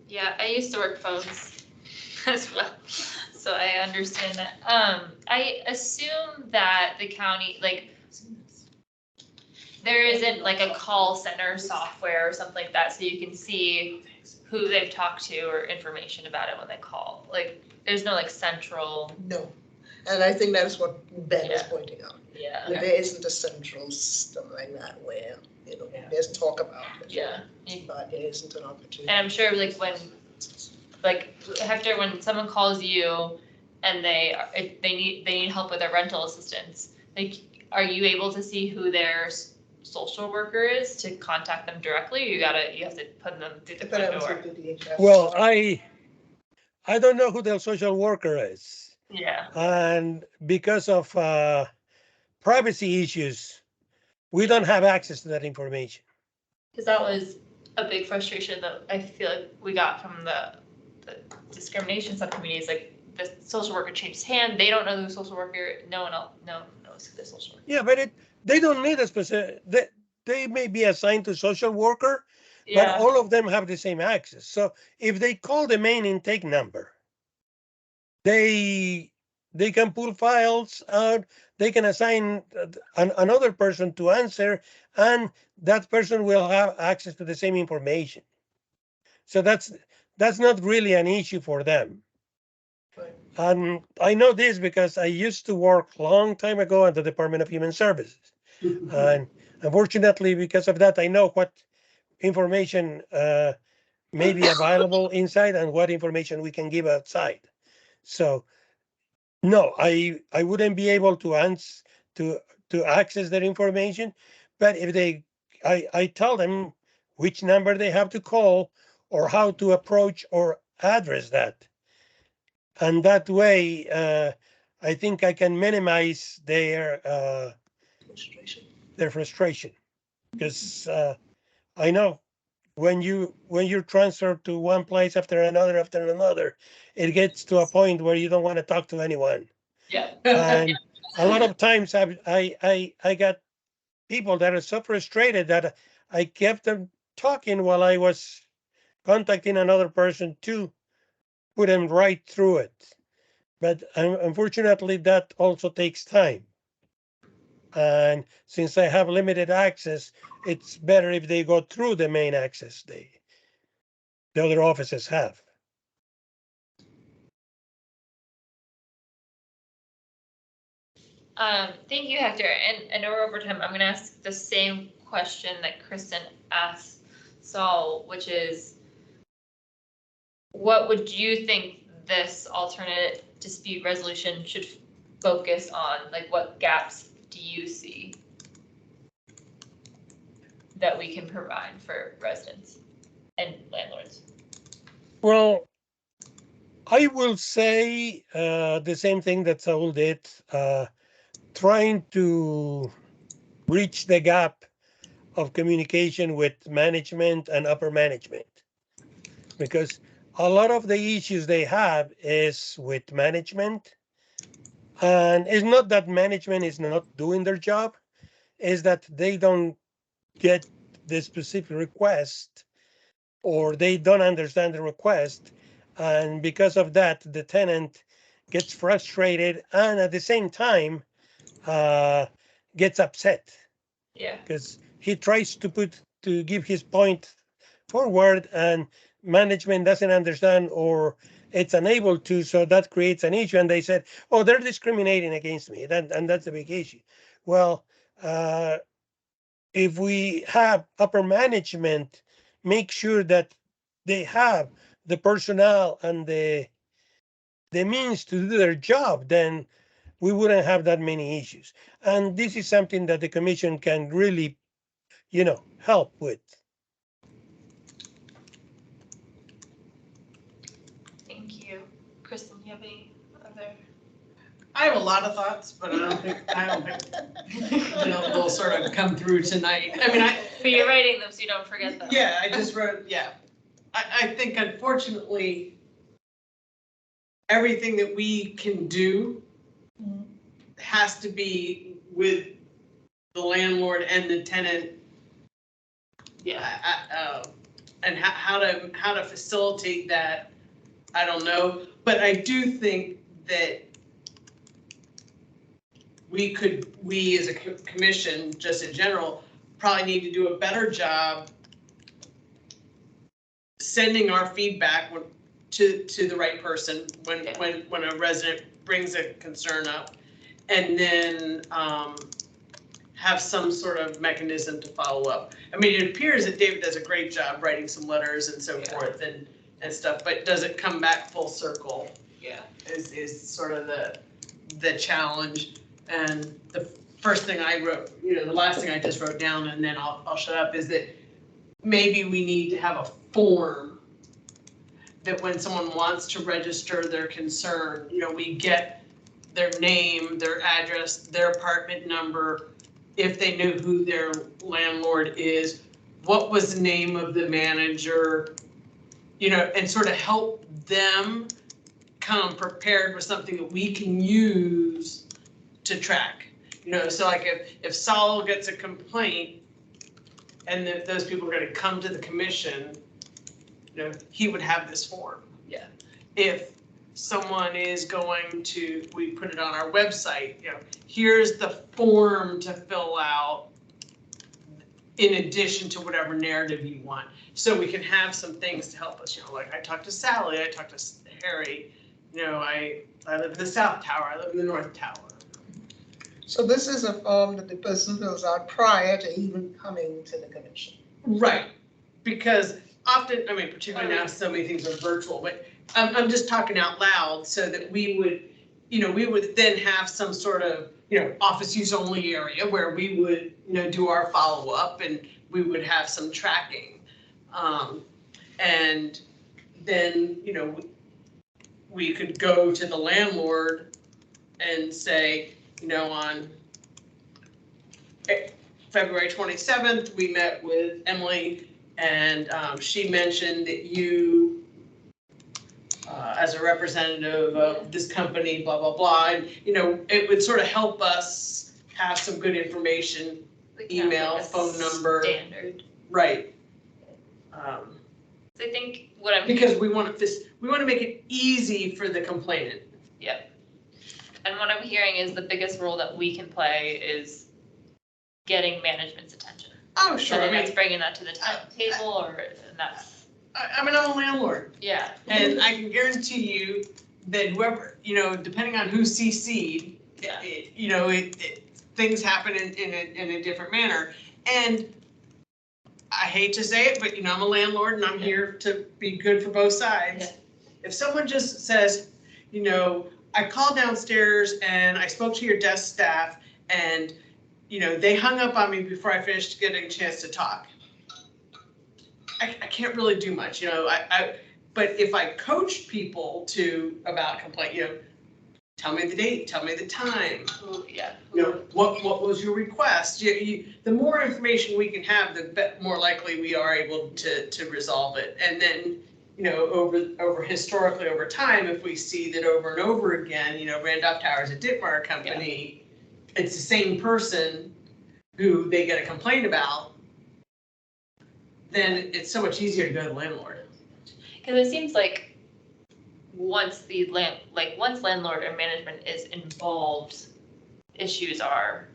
Yeah, I used to work phones as well, so I understand that. I assume that the county, like, there isn't like a call center software or something like that, so you can see who they've talked to or information about it when they call. Like, there's no like central. No. And I think that's what Ben is Yeah. pointing out. Yeah. There isn't a central system like that where, there's talk about it. Yeah. But there isn't an opportunity. And I'm sure like Hector, when someone calls you and they need help with their rental assistance, like are you able to see who their social worker is to contact them directly? Or you have to put them through the I thought I front was door? with the DHS. Well, I don't know who the social worker is. Yeah. And because of privacy issues, we don't have access to that information. Because that was a big frustration that I feel like we got from the discrimination subcommittee is like the social worker changed hand. They don't know who the social worker. No one else knows who the social worker. Yeah, but they don't need a specific. They may be assigned to social worker, but Yeah. all of them have the same access. So if they call the main intake number, they can pull files out. They can assign another person to answer, and that person will have access to the same information. So that's not really an issue for them. Right. And I know this because I used to work a long time ago at the Department of Human Services. And unfortunately, because of that, I know what information may be available inside and what information we can give outside. So no, I wouldn't be able to answer to access that information. But if I tell them which number they have to call or how to approach or address that. And that way, I think I can minimize their frustration. Because I know when you're transferred to one place after another, it gets to a point where you don't want to talk to anyone. Yeah. And a lot of times I got people that are so frustrated that I kept them talking while I was contacting another person to put them right through it. But unfortunately, that also takes time. And since I have limited access, it's better if they go through the main access the other offices have. Thank you, Hector. And I know we're over time. I'm going to ask the same question that Kristen asked Saul, which is, what would you think this alternate dispute resolution should focus on? Like, what gaps do you see that we can provide for residents and landlords? Well, I will say the same thing that Saul did, trying to bridge the gap of communication with management and upper management. Because a lot of the issues they have is with management. And it's not that management is not doing their job, is that they don't get the specific request or they don't understand the request. And because of that, the tenant gets frustrated and at the same time gets upset. Yeah. Because he tries to give his point forward and management doesn't understand or it's unable to, so that creates an issue. And they said, oh, they're discriminating against me, and that's a big issue. Well, if we have upper management make sure that they have the personnel and the means to do their job, then we wouldn't have that many issues. And this is something that the commission can really, help with. Thank you. Kristen, you have any other? I have a lot of thoughts, but I don't think they'll sort of come through tonight. I mean, But you're writing them so you don't forget them. yeah, I just wrote, yeah. I think unfortunately, everything that we can do has to be with the landlord and the tenant. Yeah. And how to facilitate that, I don't know. But I do think that we as a commission, just in general, probably need to do a better job sending our feedback to the right person when a resident brings a concern up, and then have some sort of mechanism to follow up. I mean, it appears that David does a great job writing some letters and so forth and stuff, but does it come back full circle? Yeah. Is sort of the challenge. And first thing I wrote, the last thing I just wrote down, and then I'll shut up, is that maybe we need to have a form that when someone wants to register their concern, we get their name, their address, their apartment number, if they knew who their landlord is, what was the name of the manager, and sort of help them come prepared with something that we can use to track. So like if Saul gets a complaint and if those people are gonna come to the commission, he would have this form. Yeah. If someone is going to, we put it on our website, here's the form to fill out in addition to whatever narrative you want. So we can have some things to help us, like I talked to Sally, I talked to Harry, I live in the South Tower, I live in the North Tower. So this is a form that the person fills out prior to even coming to the commission. Right, because often, particularly now, so many things are virtual, but I'm just talking out loud so that we would then have some sort of, office use only area where we would, do our follow-up and we would have some tracking. And then, we could go to the landlord and say, on February 27th, we met with Emily and she mentioned that you, as a representative of this company, blah, blah, blah, and, it would sort of help us have some good information, email, Like a phone number. Standard. Right. So I think what I'm. Because we want to make it easy for the complainant. Yep. And what I'm hearing is the biggest role that we can play is getting management's attention. Oh, sure. Whether that's bringing that to the table or, and that's, I'm a landlord. yeah. And I can guarantee you that whoever, depending on who CC'd, Yeah. Things happen in a different manner. And I hate to say it, but I'm a landlord and I'm here to be good for both sides. Yeah. If someone just says, I called downstairs and I spoke to your desk staff and, they hung up on me before I finished getting a chance to talk. I can't really do much, but if I coach people about complaint, tell me the date, tell me the time. Yeah. What was your request? The more information we can have, the more likely we are able to resolve it. And then, over historically over time, if we see that over and over again, Randolph Towers, a Ditmar company, it's the same person who they get a complaint about, then it's so much easier to go to the landlord. Because it seems like once landlord or management is involved, issues are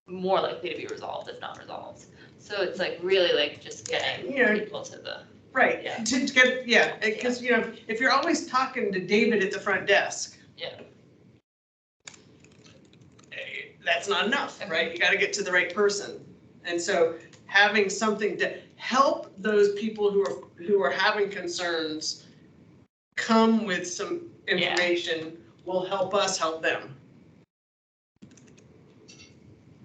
more likely to be resolved if not resolved. So it's like really like just getting people to the. Right, Yeah. to get, because, if you're always talking to David at the front desk. Yeah. That's not enough, right? You gotta get to the right person. And so having something to help those people who are having concerns come with some information will help us help them.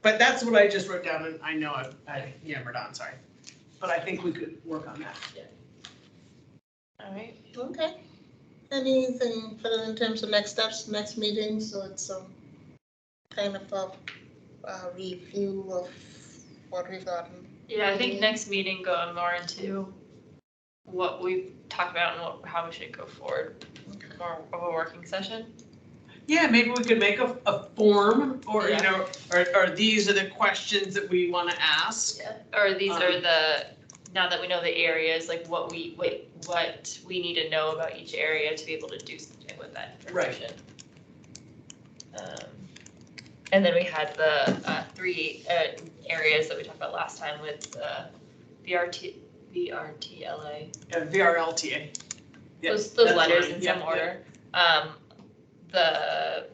But that's what I just wrote down, and I know I yammered on, sorry. But I think we could work on that. All right. Okay. Anything further in terms of next steps, next meeting? So it's kind of a review of what we've gotten. Yeah, I think next meeting going more into what we've talked about and how we should go forward. Okay. More of a working session. Yeah, maybe we could make a form or, Yeah. or these are the questions that we want to ask. Yeah. Or these are the, now that we know the areas, like what we need to know about each area to be able to do something with that information. And then we had the 3 areas that we talked about last time with the VRTLA. VRLTA. Yeah, Those that's letters fine. in some order.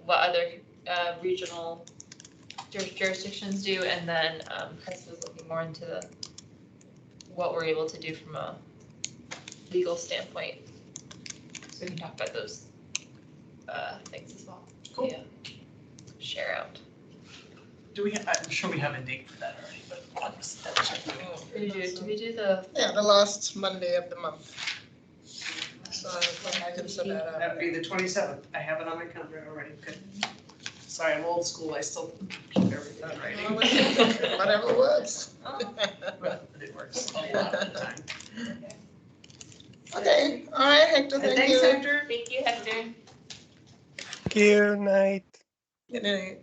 What other regional jurisdictions do, and then Chris was looking more into what we're able to do from a legal standpoint. So we can talk about those things as well. Cool. Yeah. Share out. I'm sure we have a date for that already, but I'll just double check. Do we do the? Yeah, the last Monday of the month. So I can set that That up. would be the 27th. I have it on my calendar already. Good. Sorry, I'm old school. I still keep everything in writing. Whatever works. But it works a lot of the time. Okay, all right, Hector, And thank thanks, you. Hector. Thank you, Hector. Thank you, night. Good night.